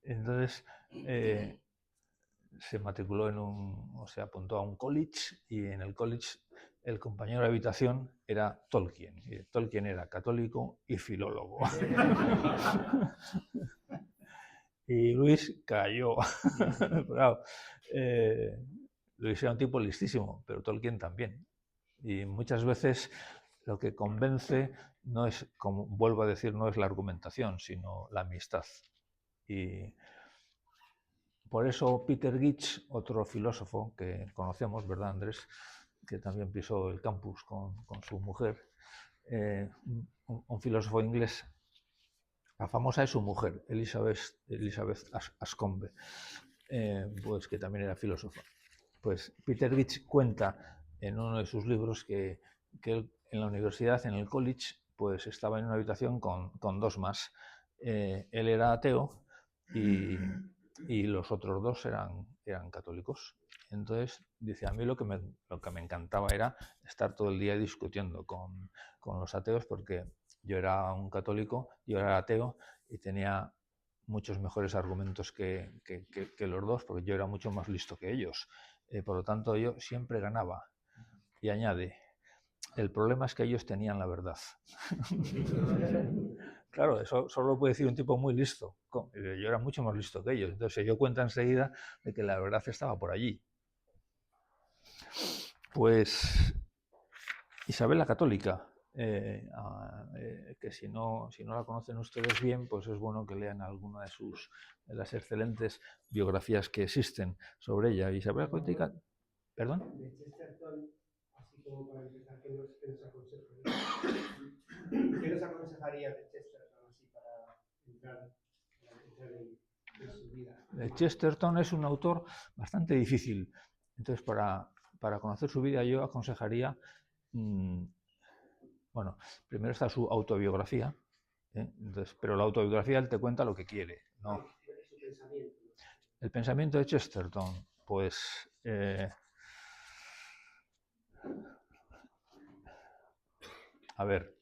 Entonces se matriculó se apuntó a un college, y en el college el compañero de habitación era Tolkien. Y Tolkien era católico y filólogo. Y Luis cayó. Claro, Luis era un tipo listísimo, pero Tolkien también. Y muchas veces lo que convence no es, como vuelvo a decir, no es la argumentación, sino la amistad. Y por eso Peter Gitch, otro filósofo que conocemos, ¿verdad, Andrés?, que también pisó el campus con su mujer, un filósofo inglés. La famosa es su mujer, Elizabeth Aschambe, pues que también era filósofa. Pues Peter Gitch cuenta en uno de sus libros que él en la universidad, en el college, pues estaba en una habitación con 2 más. Él era ateo y los otros 2 eran católicos. Entonces, dice, a mí lo que me encantaba era estar todo el día discutiendo con los ateos, porque yo era un católico, yo era ateo y tenía muchos mejores argumentos que los 2, porque yo era mucho más listo que ellos. Por lo tanto, yo siempre ganaba. Y añade: el problema es que ellos tenían la verdad. Claro, eso solo lo puede decir un tipo muy listo. Yo era mucho más listo que ellos. Entonces se dio cuenta enseguida de que la verdad estaba por allí. Pues Isabel la Católica, que si no la conocen ustedes bien, pues es bueno que lean alguna de las excelentes biografías que existen sobre ella. Isabel la Católica, ¿perdón? De Chesterton, así como para empezar, ¿qué nos aconsejaría de Chesterton así para entrar en su vida? Chesterton es un autor bastante difícil. Entonces, para conocer su vida, yo aconsejaría, bueno, primero está su autobiografía, entonces, pero la autobiografía él te cuenta lo que quiere, ¿no? Su pensamiento. El pensamiento de Chesterton, pues a ver,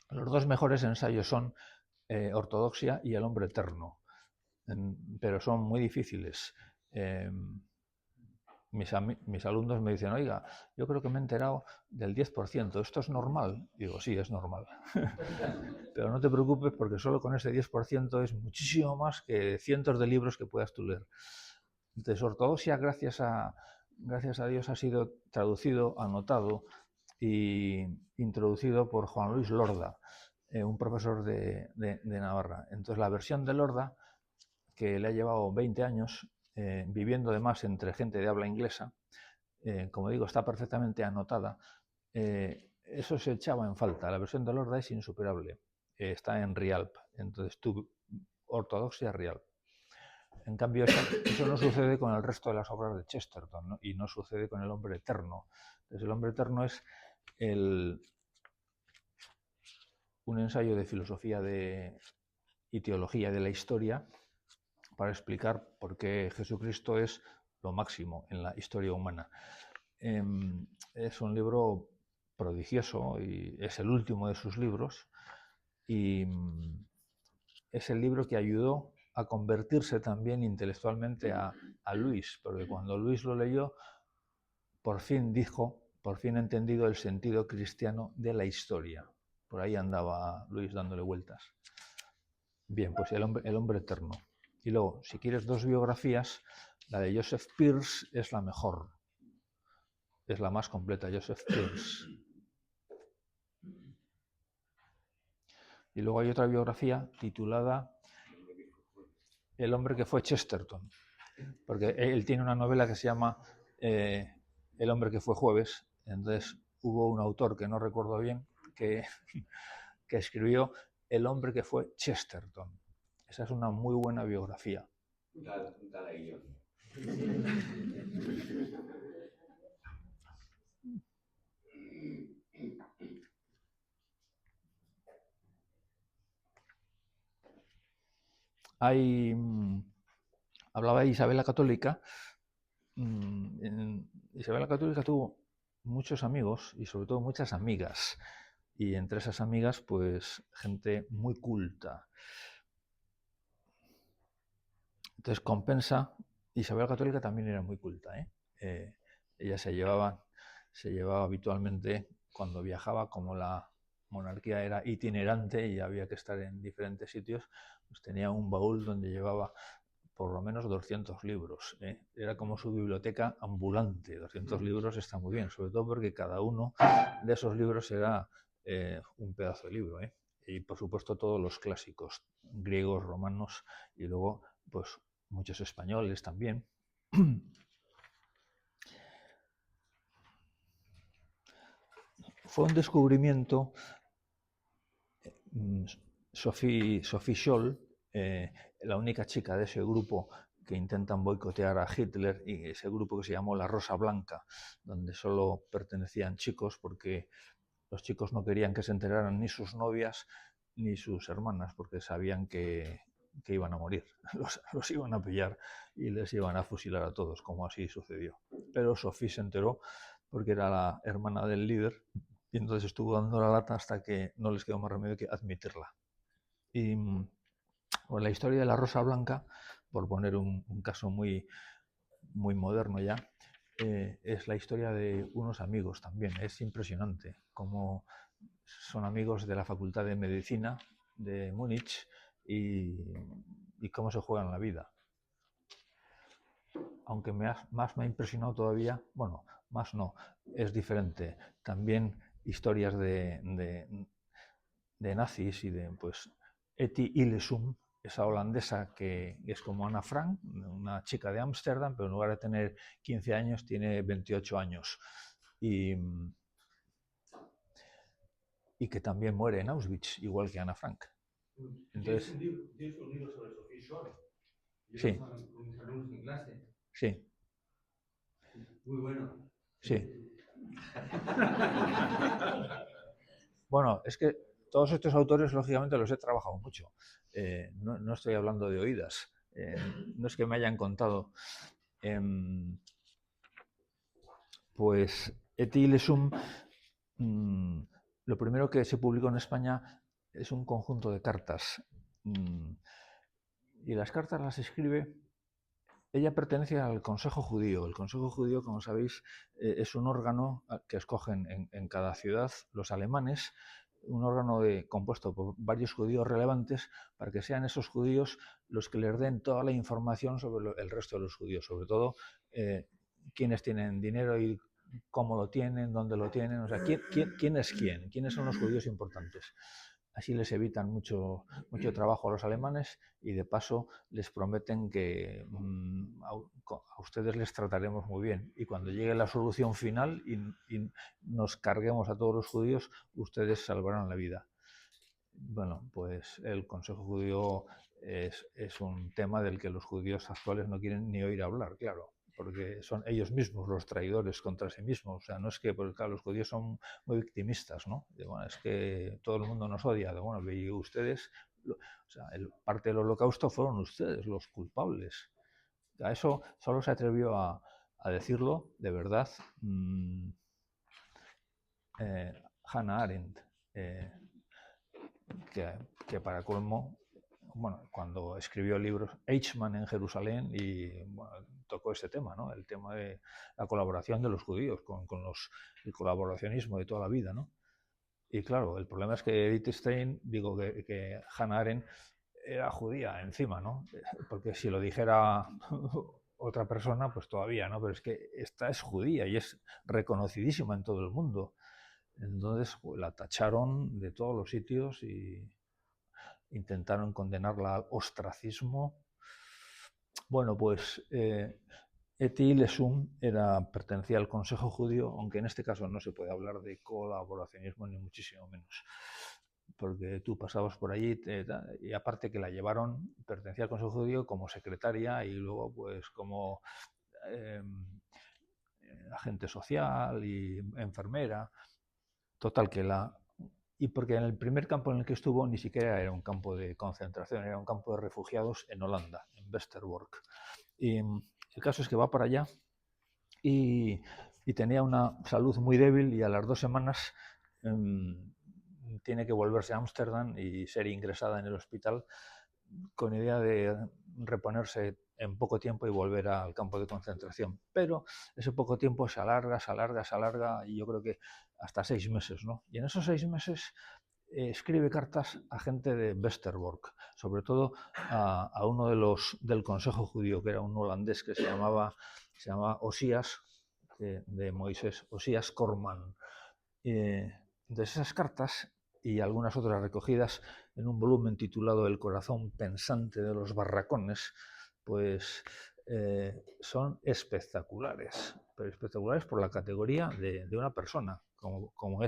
los 2 mejores ensayos son Ortodoxia y El hombre eterno, pero son muy difíciles. mis alumnos me dicen, oiga, yo creo que me he enterado del 10%, ¿esto es normal? Digo, sí, es normal. Pero no te preocupes porque solo con ese 10% es muchísimo más que cientos de libros que puedas tú leer. Entonces, ortodoxia, gracias a Dios, ha sido traducido, anotado y introducido por Juan Luis Lorda, un profesor de Navarra. Entonces, la versión de Lorda, que le ha llevado 20 años, viviendo además entre gente de habla inglesa, como digo, está perfectamente anotada. Eso se echaba en falta. La versión de Lorda es insuperable. Está en Rialp. Entonces, tú, ortodoxia Rialp. En cambio, eso no sucede con el resto de las obras de Chesterton, ¿no? Y no sucede con El hombre eterno. Entonces, El hombre eterno es un ensayo de filosofía y teología de la historia para explicar por qué Jesucristo es lo máximo en la historia humana. Es un libro prodigioso y es el último de sus libros y es el libro que ayudó a convertirse también intelectualmente a Luis, porque cuando Luis lo leyó, por fin he entendido el sentido cristiano de la historia. Por ahí andaba Luis dándole vueltas. Bien, pues el hombre eterno. Y luego, si quieres dos biografías, la de Joseph Pearce es la mejor. Es la más completa, Joseph Pearce. Y luego hay otra biografía titulada El hombre que fue Chesterton, porque él tiene una novela que se llama El hombre que fue jueves. Entonces hubo un autor que no recuerdo bien que escribió El hombre que fue Chesterton. Esa es una muy buena biografía. Dale ahí yo. Hablaba de Isabel la Católica. Isabel la Católica tuvo muchos amigos y sobre todo muchas amigas. Y entre esas amigas, pues, gente muy culta. Entonces compensa. Isabel la Católica también era muy culta, ¿eh? Ella se llevaba habitualmente cuando viajaba, como la monarquía era itinerante y había que estar en diferentes sitios, pues tenía un baúl donde llevaba por lo menos 200 libros. Era como su biblioteca ambulante. 200 libros está muy bien, sobre todo porque cada uno de esos libros era un pedazo de libro. Y por supuesto todos los clásicos, griegos, romanos y luego pues muchos españoles también. Fue un descubrimiento. Sophie Scholl, la única chica de ese grupo que intentan boicotear a Hitler, y ese grupo que se llamó La Rosa Blanca, donde solo pertenecían chicos porque los chicos no querían que se enteraran ni sus novias ni sus hermanas, porque sabían que iban a morir, los iban a pillar y les iban a fusilar a todos, como así sucedió. Pero Sophie se enteró porque era la hermana del líder y entonces estuvo dando la lata hasta que no les quedó más remedio que admitirla. Y pues, la historia de la Rosa Blanca, por poner un caso muy, muy moderno ya, es la historia de unos amigos también. Es impresionante cómo son amigos de la Facultad de Medicina de Múnich y cómo se juegan la vida. Aunque más me ha impresionado todavía, bueno, más no, es diferente. También historias de nazis y de, pues, Etty Hillesum, esa holandesa que es como Ana Frank, una chica de Ámsterdam, pero en lugar de tener 15 años tiene 28 años. Y que también muere en Auschwitz, igual que Ana Frank. Entonces, ¿Tienes un libro sobre Sophie Scholl? Sí. Con mis alumnos en clase. Sí. Muy bueno. Sí. Bueno, es que todos estos autores, lógicamente, los he trabajado mucho. No estoy hablando de oídas. No es que me hayan contado. Pues Etty Hillesum, lo primero que se publicó en España es un conjunto de cartas. Y las cartas las escribe Ella pertenece al Consejo Judío. El Consejo Judío, como sabéis, es un órgano que escogen en cada ciudad los alemanes, un órgano compuesto por varios judíos relevantes para que sean esos judíos los que les den toda la información sobre el resto de los judíos, sobre todo quiénes tienen dinero y cómo lo tienen, dónde lo tienen, o sea, quién es quién, quiénes son los judíos importantes. Así les evitan mucho trabajo a los alemanes y de paso les prometen que a ustedes les trataremos muy bien y cuando llegue la solución final y nos carguemos a todos los judíos, ustedes salvarán la vida. Bueno, pues el Consejo Judío es un tema del que los judíos actuales no quieren ni oír hablar, claro, porque son ellos mismos los traidores contra sí mismos. O sea, no es que, porque claro, los judíos son muy victimistas, ¿no? Bueno, es que todo el mundo nos odia. Bueno, y ustedes, o sea, parte del holocausto fueron ustedes los culpables. A eso solo se atrevió a decirlo, de verdad, Hannah Arendt, que para colmo, bueno, cuando escribió libros Eichmann en Jerusalén y bueno, tocó este tema, ¿no? El tema de la colaboración de los judíos con el colaboracionismo de toda la vida, ¿no? Y claro, el problema es que Edith Stein, digo que Hannah Arendt era judía encima, ¿no? Porque si lo dijera otra persona, pues todavía, ¿no? Pero es que esta es judía y es reconocidísima en todo el mundo. Entonces pues, la tacharon de todos los sitios y intentaron condenarla al ostracismo. Bueno, pues Eti Lesum pertenecía al Consejo Judío, aunque en este caso no se puede hablar de colaboracionismo ni muchísimo menos, porque tú pasabas por allí y aparte que la llevaron, pertenecía al Consejo Judío como secretaria y luego pues como agente social y enfermera. Total que y porque en el primer campo en el que estuvo ni siquiera era un campo de concentración, era un campo de refugiados en Holanda, en Westerbork. Y el caso es que va para allá y tenía una salud muy débil y a las 2 semanas tiene que volverse a Ámsterdam y ser ingresada en el hospital con idea de reponerse en poco tiempo y volver al campo de concentración. Pero ese poco tiempo se alarga y yo creo que hasta 6 meses, ¿no? Y en esos 6 meses escribe cartas a gente de Westerbork, sobre todo a uno del Consejo Judío, que era un holandés que se llamaba Osías, de Moisés, Osías Corman. Entonces esas cartas y algunas otras recogidas en un volumen titulado El corazón pensante de los barracones, pues son espectaculares, pero espectaculares por la categoría de una persona, como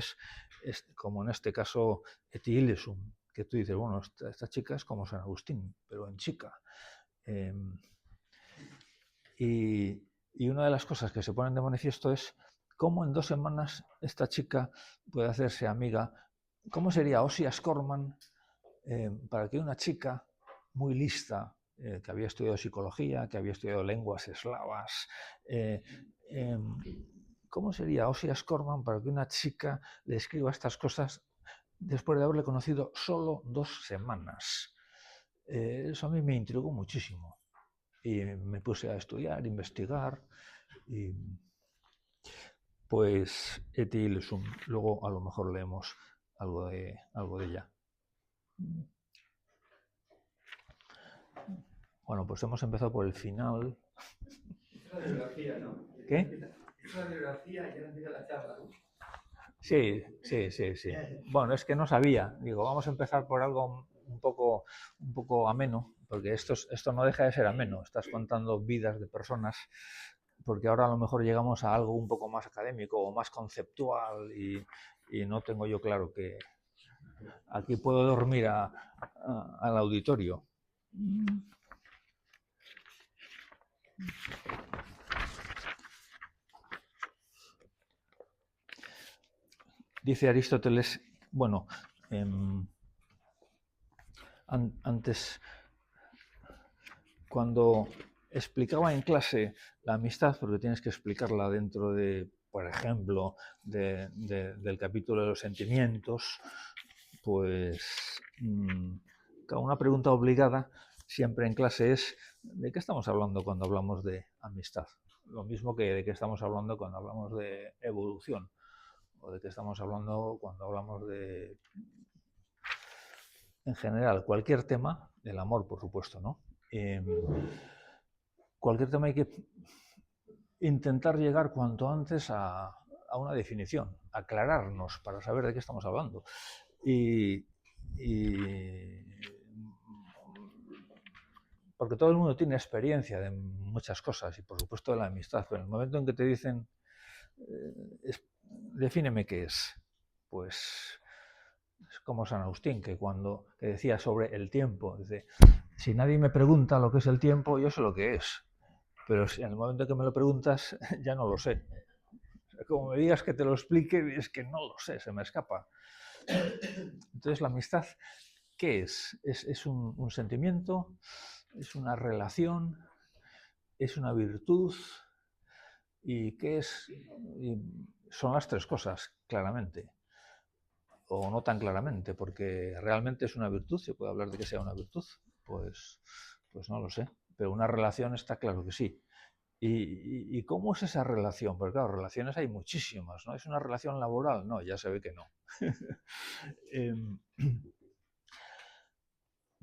en este caso Eti Illesum, que tú dices, bueno, esta chica es como San Agustín, pero en chica. Y una de las cosas que se ponen de manifiesto es cómo en 2 semanas esta chica puede hacerse amiga. ¿Cómo sería Osías Corman para que una chica muy lista, que había estudiado psicología, que había estudiado lenguas eslavas, cómo sería Osías Corman para que una chica le escriba estas cosas después de haberle conocido solo 2 semanas? Eso a mí me intrigó muchísimo. Y me puse a estudiar, investigar, y pues Eti Illesum. Luego a lo mejor leemos algo de ella. Bueno, pues hemos empezado por el final. Es la biografía, ¿no? ¿Qué? Es la biografía y ahora empieza la charla, ¿no? Sí. Bueno, es que no sabía. Digo, vamos a empezar por algo un poco ameno, porque esto no deja de ser ameno. Estás contando vidas de personas, porque ahora a lo mejor llegamos a algo un poco más académico o más conceptual y no tengo yo claro que aquí puedo dormir al auditorio. Dice Aristóteles, bueno, antes, cuando explicaba en clase la amistad, porque tienes que explicarla dentro de, por ejemplo, del capítulo de los sentimientos, pues una pregunta obligada siempre en clase es ¿de qué estamos hablando cuando hablamos de amistad? Lo mismo que de qué estamos hablando cuando hablamos de evolución, o de qué estamos hablando cuando hablamos de, en general, cualquier tema, del amor, por supuesto, ¿no? Cualquier tema hay que intentar llegar cuanto antes a una definición, aclararnos para saber de qué estamos hablando. Y porque todo el mundo tiene experiencia de muchas cosas y por supuesto de la amistad, pero en el momento en que te dicen defíneme qué es, pues es como San Agustín, que decía sobre el tiempo, dice, si nadie me pregunta lo que es el tiempo, yo sé lo que es, pero si en el momento en que me lo preguntas ya no lo sé. Como me digas que te lo explique, es que no lo sé, se me escapa. Entonces la amistad, ¿qué es? ¿Es un sentimiento? ¿Es una relación? ¿Es una virtud? ¿Y qué es? Y son las tres cosas, claramente. O no tan claramente, porque realmente es una virtud, ¿se puede hablar de que sea una virtud? Pues no lo sé, pero una relación está claro que sí. ¿Y cómo es esa relación? Porque claro, relaciones hay muchísimas, ¿no? ¿Es una relación laboral? No, ya se ve que no.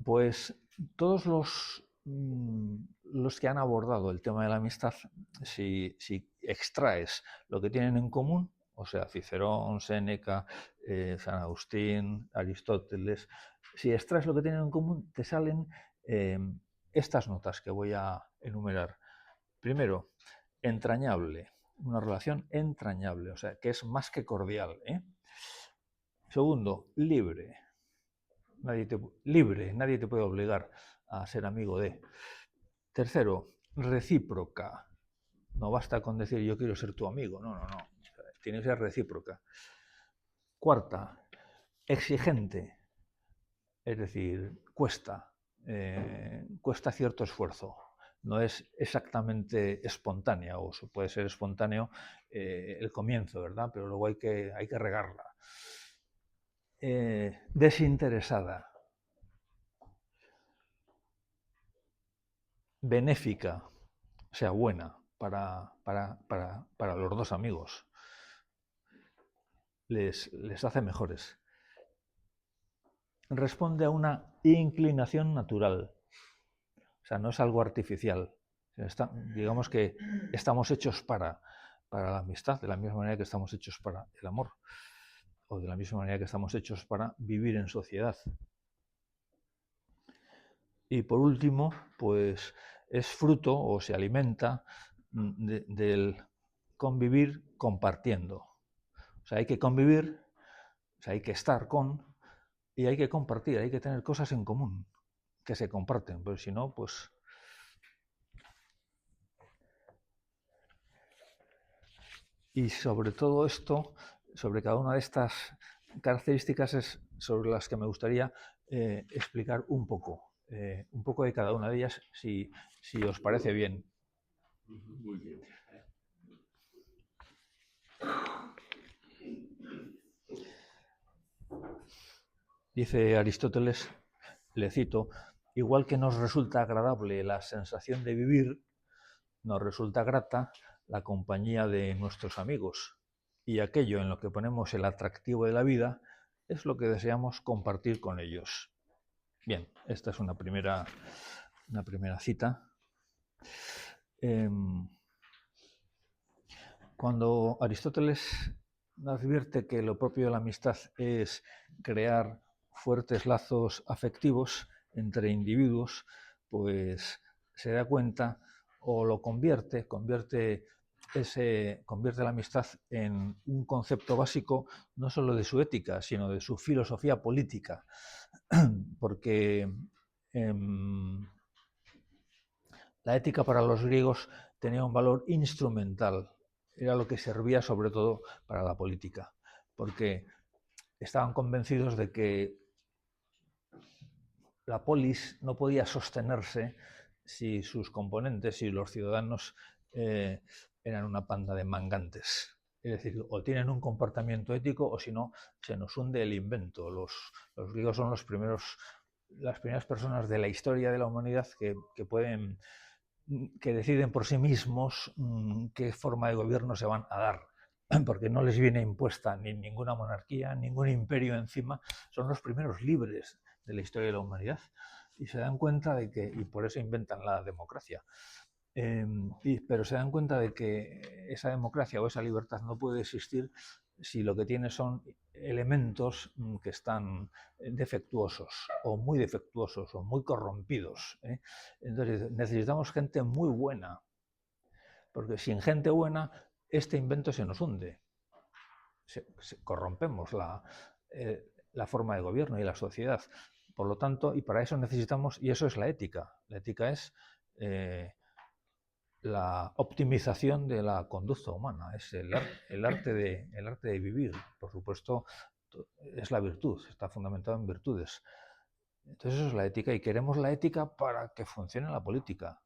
Pues todos los que han abordado el tema de la amistad, si extraes lo que tienen en común, o sea, Cicerón, Séneca, San Agustín, Aristóteles, si extraes lo que tienen en común, te salen estas notas que voy a enumerar. Primero, entrañable, una relación entrañable, o sea, que es más que cordial. Segundo, libre. Nadie te puede obligar a ser amigo de. Tercero, recíproca. No basta con decir yo quiero ser tu amigo, no. Tiene que ser recíproca. Cuarta, exigente. Es decir, cuesta cierto esfuerzo. No es exactamente espontánea, o puede ser espontáneo el comienzo, ¿verdad? Pero luego hay que regarla. Desinteresada. Benéfica, o sea, buena para los dos amigos. Les hace mejores. Responde a una inclinación natural. O sea, no es algo artificial. Digamos que estamos hechos para la amistad, de la misma manera que estamos hechos para el amor, o de la misma manera que estamos hechos para vivir en sociedad. Y por último, pues es fruto o se alimenta del convivir compartiendo. O sea, hay que convivir, o sea, hay que estar con, y hay que compartir, hay que tener cosas en común que se comparten, porque si no, pues... Y sobre todo esto, sobre cada una de estas características es sobre las que me gustaría explicar un poco de cada una de ellas, si os parece bien. Muy bien. Dice Aristóteles, le cito, igual que nos resulta agradable la sensación de vivir, nos resulta grata la compañía de nuestros amigos, y aquello en lo que ponemos el atractivo de la vida es lo que deseamos compartir con ellos. Bien, esta es una primera cita. Cuando Aristóteles advierte que lo propio de la amistad es crear fuertes lazos afectivos entre individuos, pues se da cuenta o lo convierte la amistad en un concepto básico no solo de su ética, sino de su filosofía política, porque la ética para los griegos tenía un valor instrumental, era lo que servía sobre todo para la política, porque estaban convencidos de que la polis no podía sostenerse si sus componentes, si los ciudadanos eran una panda de mangantes. Es decir, o tienen un comportamiento ético o si no, se nos hunde el invento. Los griegos son los primeros las primeras personas de la historia de la humanidad que deciden por sí mismos qué forma de gobierno se van a dar, porque no les viene impuesta ni ninguna monarquía, ningún imperio encima. Son los primeros libres de la historia de la humanidad y se dan cuenta de que, y por eso inventan la democracia, pero se dan cuenta de que esa democracia o esa libertad no puede existir si lo que tiene son elementos que están defectuosos o muy corrompidos. Entonces necesitamos gente muy buena, porque sin gente buena este invento se nos hunde. Corrompemos la forma de gobierno y la sociedad. Por lo tanto, y para eso necesitamos, y eso es la ética. La ética es la optimización de la conducta humana, es el arte de vivir. Por supuesto, es la virtud, está fundamentado en virtudes. Entonces eso es la ética, y queremos la ética para que funcione la política.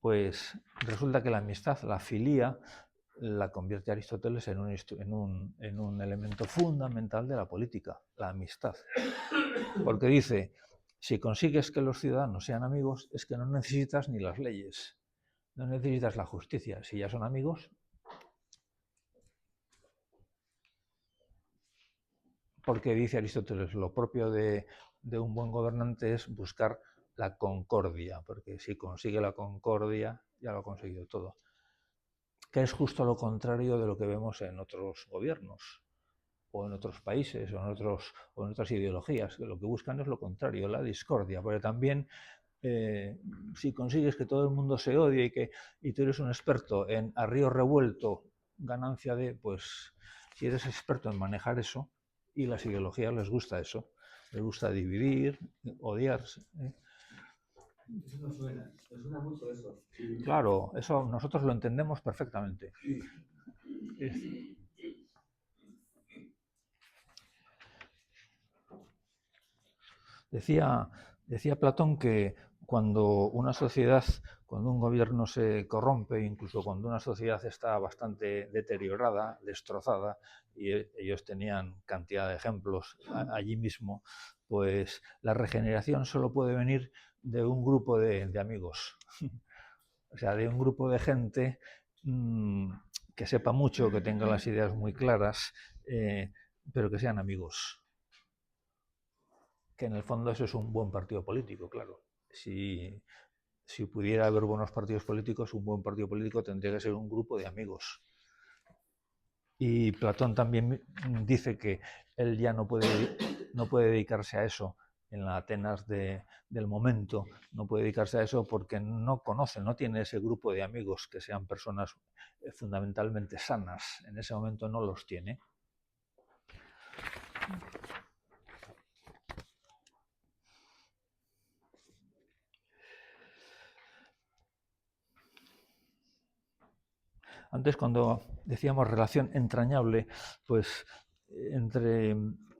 Pues resulta que la amistad, la filía, la convierte Aristóteles en un elemento fundamental de la política, la amistad. Porque dice, si consigues que los ciudadanos sean amigos, es que no necesitas ni las leyes. No necesitas la justicia, si ya son amigos. Porque dice Aristóteles, lo propio de un buen gobernante es buscar la concordia, porque si consigue la concordia, ya lo ha conseguido todo. Que es justo lo contrario de lo que vemos en otros gobiernos, o en otros países, o en otras ideologías, que lo que buscan es lo contrario, la discordia, porque también si consigues que todo el mundo se odie y tú eres un experto en a río revuelto, ganancia de, pues si eres experto en manejar eso, y las ideologías les gusta eso, les gusta dividir, odiarse. Eso no suena mucho eso. Claro, eso nosotros lo entendemos perfectamente. Decía Platón que cuando una sociedad, cuando un gobierno se corrompe, incluso cuando una sociedad está bastante deteriorada, destrozada, y ellos tenían cantidad de ejemplos allí mismo, pues la regeneración solo puede venir de un grupo de amigos. O sea, de un grupo de gente que sepa mucho, que tenga las ideas muy claras, pero que sean amigos. Que en el fondo eso es un buen partido político, claro. Si pudiera haber buenos partidos políticos, un buen partido político tendría que ser un grupo de amigos. Y Platón también dice que él ya no puede dedicarse a eso en la Atenas del momento, no puede dedicarse a eso porque no conoce, no tiene ese grupo de amigos que sean personas fundamentalmente sanas. En ese momento no los tiene. Antes, cuando decíamos relación entrañable, pues entre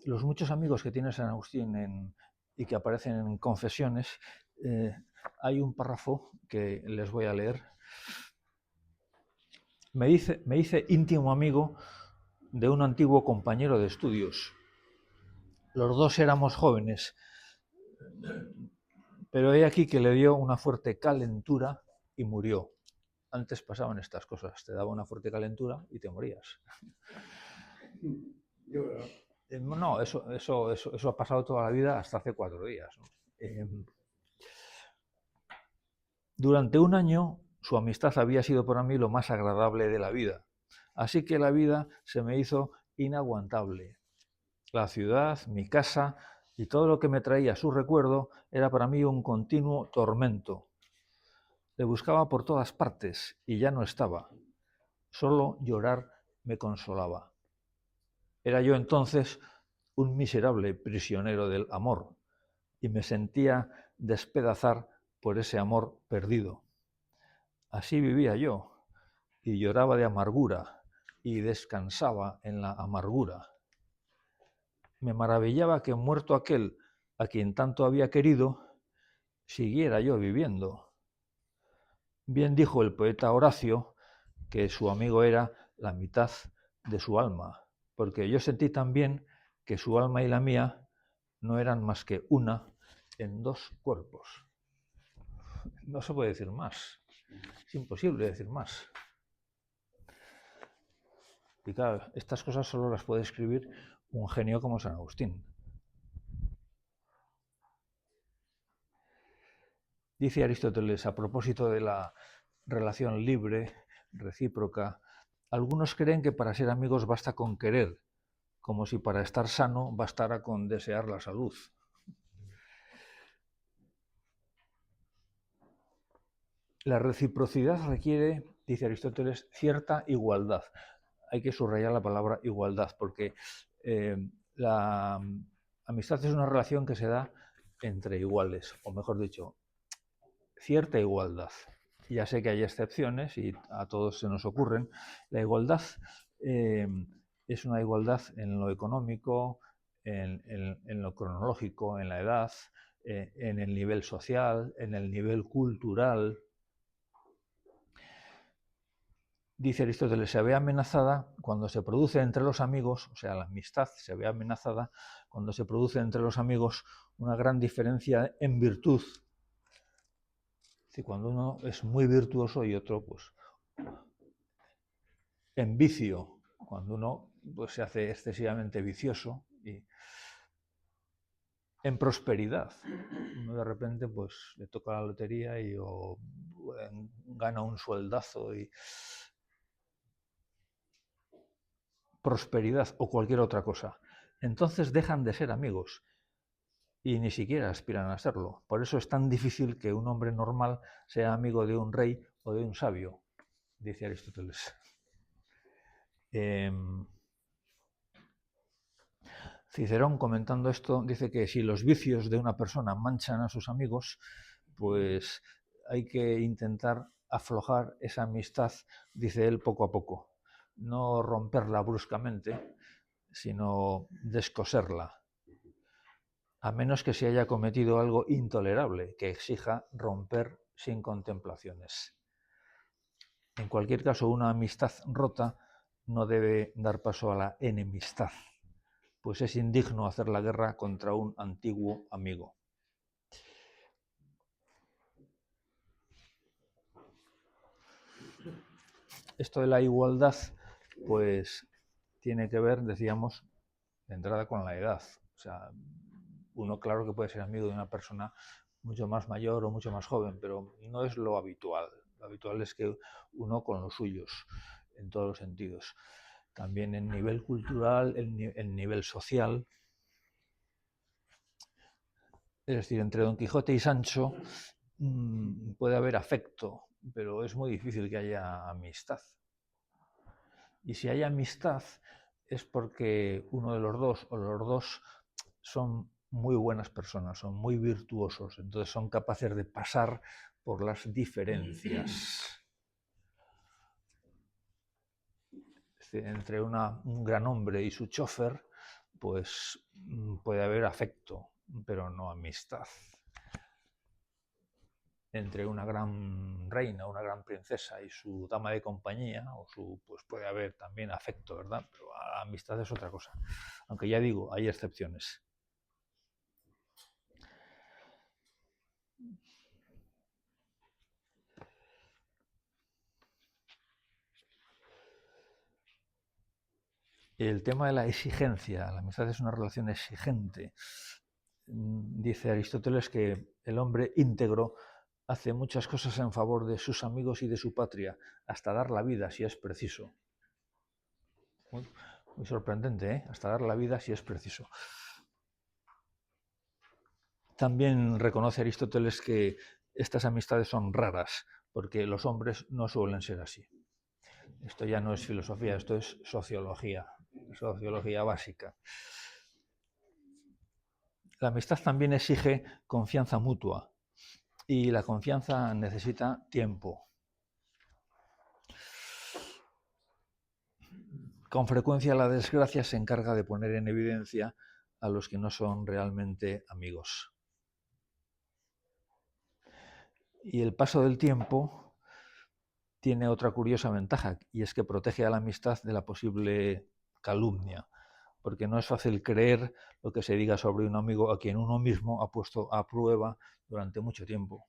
los muchos amigos que tiene San Agustín y que aparecen en Confesiones, hay un párrafo que les voy a leer. Me hice íntimo amigo de un antiguo compañero de estudios. Los dos éramos jóvenes, pero he aquí que le dio una fuerte calentura y murió. Antes pasaban estas cosas, te daba una fuerte calentura y te morías. No, eso ha pasado toda la vida hasta hace 4 días, ¿no? Durante un año su amistad había sido para mí lo más agradable de la vida, así que la vida se me hizo inaguantable. La ciudad, mi casa y todo lo que me traía su recuerdo era para mí un continuo tormento. Le buscaba por todas partes y ya no estaba. Solo llorar me consolaba. Era yo entonces un miserable prisionero del amor y me sentía despedazar por ese amor perdido. Así vivía yo y lloraba de amargura y descansaba en la amargura. Me maravillaba que muerto aquel a quien tanto había querido, siguiera yo viviendo. Bien dijo el poeta Horacio que su amigo era la mitad de su alma, porque yo sentí también que su alma y la mía no eran más que una en dos cuerpos. No se puede decir más. Es imposible decir más. Y claro, estas cosas solo las puede escribir un genio como San Agustín. Dice Aristóteles a propósito de la relación libre, recíproca, algunos creen que para ser amigos basta con querer, como si para estar sano bastara con desear la salud. La reciprocidad requiere, dice Aristóteles, cierta igualdad. Hay que subrayar la palabra igualdad, porque la amistad es una relación que se da entre iguales, o mejor dicho, cierta igualdad. Ya sé que hay excepciones y a todos se nos ocurren. La igualdad es una igualdad en lo económico, en lo cronológico, en la edad, en el nivel social, en el nivel cultural. Dice Aristóteles, se ve amenazada cuando se produce entre los amigos, o sea, la amistad se ve amenazada cuando se produce entre los amigos una gran diferencia en virtud. Es decir, cuando uno es muy virtuoso y otro, pues, en vicio, cuando uno pues, se hace excesivamente vicioso, y en prosperidad. Uno de repente pues, le toca la lotería y o gana un sueldazo y prosperidad o cualquier otra cosa. Entonces dejan de ser amigos y ni siquiera aspiran a serlo. Por eso es tan difícil que un hombre normal sea amigo de un rey o de un sabio, dice Aristóteles. Cicerón, comentando esto, dice que si los vicios de una persona manchan a sus amigos, pues hay que intentar aflojar esa amistad, dice él, poco a poco. No romperla bruscamente, sino descoserla, a menos que se haya cometido algo intolerable que exija romper sin contemplaciones. En cualquier caso, una amistad rota no debe dar paso a la enemistad, pues es indigno hacer la guerra contra un antiguo amigo. Esto de la igualdad, pues tiene que ver, decíamos, de entrada con la edad. O sea, uno claro que puede ser amigo de una persona mucho más mayor o mucho más joven, pero no es lo habitual. Lo habitual es que uno con los suyos, en todos los sentidos. También en nivel cultural, en nivel social. Es decir, entre Don Quijote y Sancho puede haber afecto, pero es muy difícil que haya amistad. Y si hay amistad es porque uno de los dos o los dos son muy buenas personas, son muy virtuosos, entonces son capaces de pasar por las diferencias. Es decir, entre un gran hombre y su chofer, pues puede haber afecto, pero no amistad. Entre una gran reina, una gran princesa y su dama de compañía, pues puede haber también afecto, ¿verdad? Pero la amistad es otra cosa. Aunque ya digo, hay excepciones. El tema de la exigencia, la amistad es una relación exigente. Dice Aristóteles que el hombre íntegro hace muchas cosas en favor de sus amigos y de su patria, hasta dar la vida si es preciso. Muy sorprendente, ¿eh? Hasta dar la vida si es preciso. También reconoce Aristóteles que estas amistades son raras, porque los hombres no suelen ser así. Esto ya no es filosofía, esto es sociología básica. La amistad también exige confianza mutua y la confianza necesita tiempo. Con frecuencia la desgracia se encarga de poner en evidencia a los que no son realmente amigos. Y el paso del tiempo tiene otra curiosa ventaja, y es que protege a la amistad de la posible calumnia. porque no es fácil creer lo que se diga sobre un amigo a quien uno mismo ha puesto a prueba durante mucho tiempo.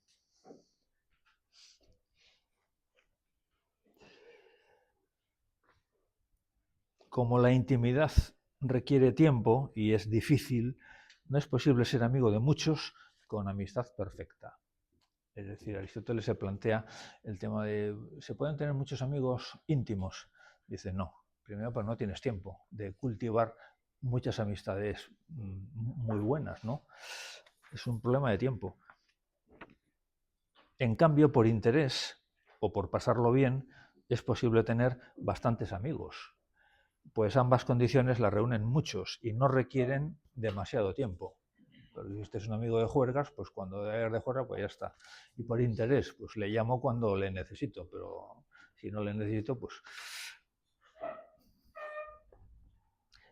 Como la intimidad requiere tiempo y es difícil, no es posible ser amigo de muchos con amistad perfecta. Es decir, Aristóteles se plantea el tema de, ¿se pueden tener muchos amigos íntimos? Dice, no. Primero, pues no tienes tiempo de cultivar muchas amistades muy buenas, ¿no? Es un problema de tiempo. En cambio, por interés o por pasarlo bien, es posible tener bastantes amigos. Pues ambas condiciones las reúnen muchos y no requieren demasiado tiempo. Pero si usted es un amigo de juergas, pues cuando debe de juerga, pues ya está. Y por interés, pues le llamo cuando le necesito, pero si no le necesito, pues...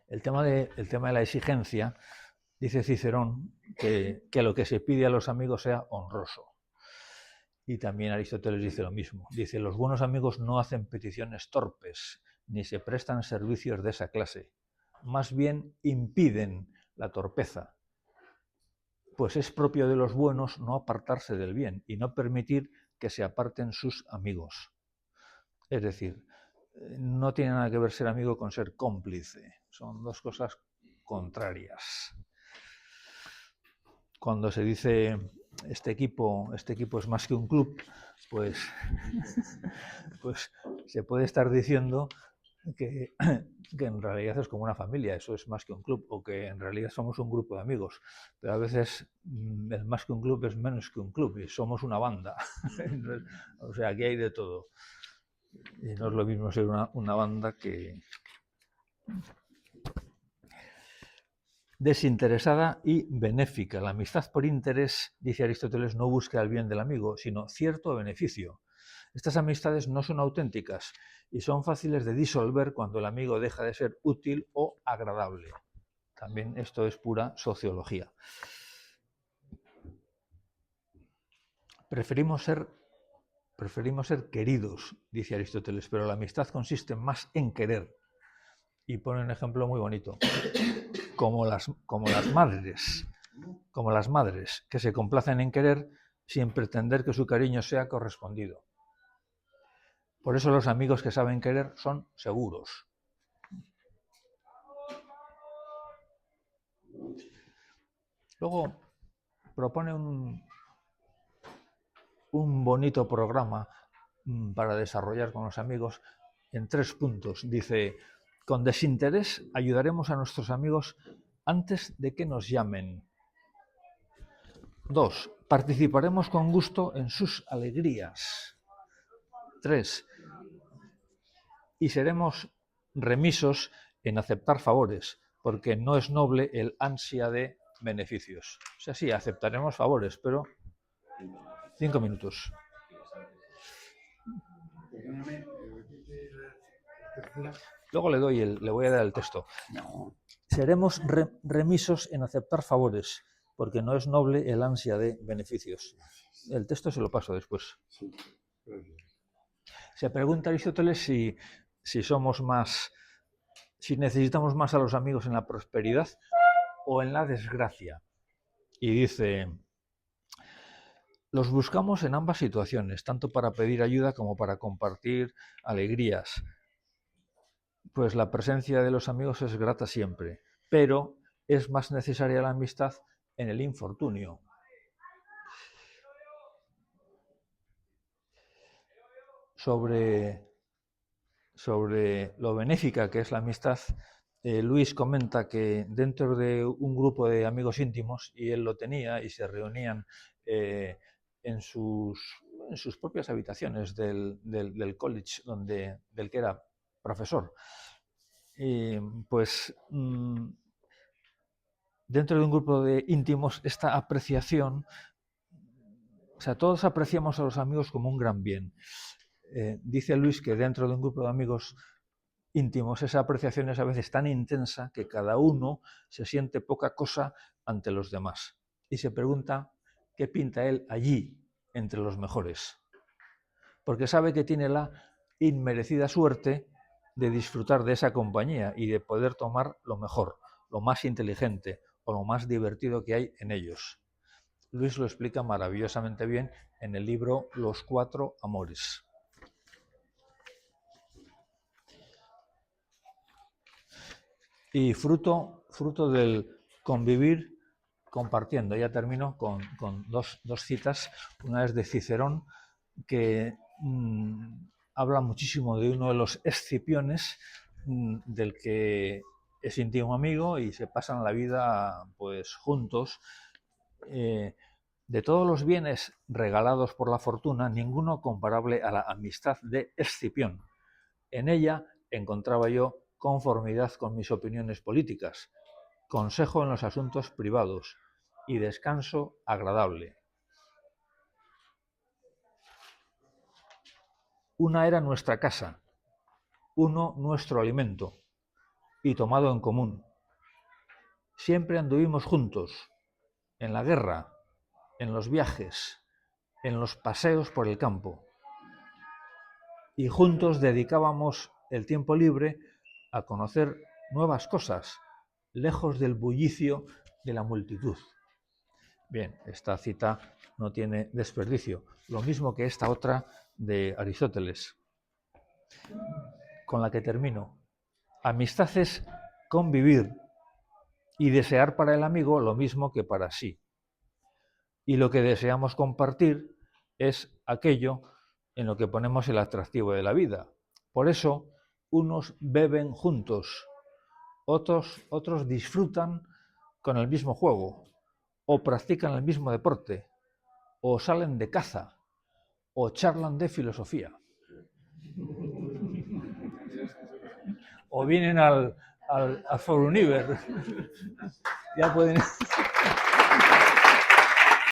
El tema de la exigencia, dice Cicerón, que lo que se pide a los amigos sea honroso. Y también Aristóteles dice lo mismo. Dice, los buenos amigos no hacen peticiones torpes, ni se prestan servicios de esa clase. Más bien impiden la torpeza. Pues es propio de los buenos no apartarse del bien y no permitir que se aparten sus amigos. Es decir, no tiene nada que ver ser amigo con ser cómplice. Son dos cosas contrarias. Cuando se dice este equipo es más que un club, pues se puede estar diciendo que en realidad es como una familia, eso es más que un club, o que en realidad somos un grupo de amigos, pero a veces el más que un club es menos que un club y somos una banda. O sea, aquí hay de todo. Y no es lo mismo ser una banda que... Desinteresada y benéfica. La amistad por interés, dice Aristóteles, no busca el bien del amigo, sino cierto beneficio. Estas amistades no son auténticas y son fáciles de disolver cuando el amigo deja de ser útil o agradable. También esto es pura sociología. Preferimos ser queridos, dice Aristóteles, pero la amistad consiste más en querer. Y pone un ejemplo muy bonito. Como las madres, que se complacen en querer sin pretender que su cariño sea correspondido. Por eso los amigos que saben querer son seguros. Luego propone un bonito programa para desarrollar con los amigos en 3 puntos. Dice, con desinterés ayudaremos a nuestros amigos antes de que nos llamen. 2. Participaremos con gusto en sus alegrías. 3. Y seremos remisos en aceptar favores, porque no es noble el ansia de beneficios. O sea, sí, aceptaremos favores, pero 5 minutos. Luego le voy a dar el texto. Seremos remisos en aceptar favores, porque no es noble el ansia de beneficios. El texto se lo paso después. Se pregunta Aristóteles si somos más, si necesitamos más a los amigos en la prosperidad o en la desgracia. Y dice, los buscamos en ambas situaciones, tanto para pedir ayuda como para compartir alegrías. Pues la presencia de los amigos es grata siempre, pero es más necesaria la amistad en el infortunio. Sobre lo benéfica que es la amistad, Luis comenta que dentro de un grupo de amigos íntimos, y él lo tenía, y se reunían en sus propias habitaciones del college del que era profesor, pues dentro de un grupo de íntimos esta apreciación, o sea, todos apreciamos a los amigos como un gran bien. Dice Luis que dentro de un grupo de amigos íntimos esa apreciación es a veces tan intensa que cada uno se siente poca cosa ante los demás y se pregunta qué pinta él allí entre los mejores, porque sabe que tiene la inmerecida suerte de disfrutar de esa compañía y de poder tomar lo mejor, lo más inteligente o lo más divertido que hay en ellos. Luis lo explica maravillosamente bien en el libro Los Cuatro Amores. Y fruto del convivir compartiendo. Ya termino con dos citas. Una es de Cicerón, que habla muchísimo de uno de los Escipiones, del que es íntimo amigo y se pasan la vida pues juntos. De todos los bienes regalados por la fortuna, ninguno comparable a la amistad de Escipión. En ella encontraba yo conformidad con mis opiniones políticas, consejo en los asuntos privados y descanso agradable. Una era nuestra casa, uno nuestro alimento, y tomado en común. Siempre anduvimos juntos, en la guerra, en los viajes, en los paseos por el campo, y juntos dedicábamos el tiempo libre a conocer nuevas cosas, lejos del bullicio de la multitud. Bien, esta cita no tiene desperdicio, lo mismo que esta otra de Aristóteles, con la que termino. Amistad es convivir y desear para el amigo lo mismo que para sí. Y lo que deseamos compartir es aquello en lo que ponemos el atractivo de la vida. Por eso, unos beben juntos, otros disfrutan con el mismo juego, o practican el mismo deporte, o salen de caza, o charlan de filosofía, o vienen al Foruniver. Ya pueden...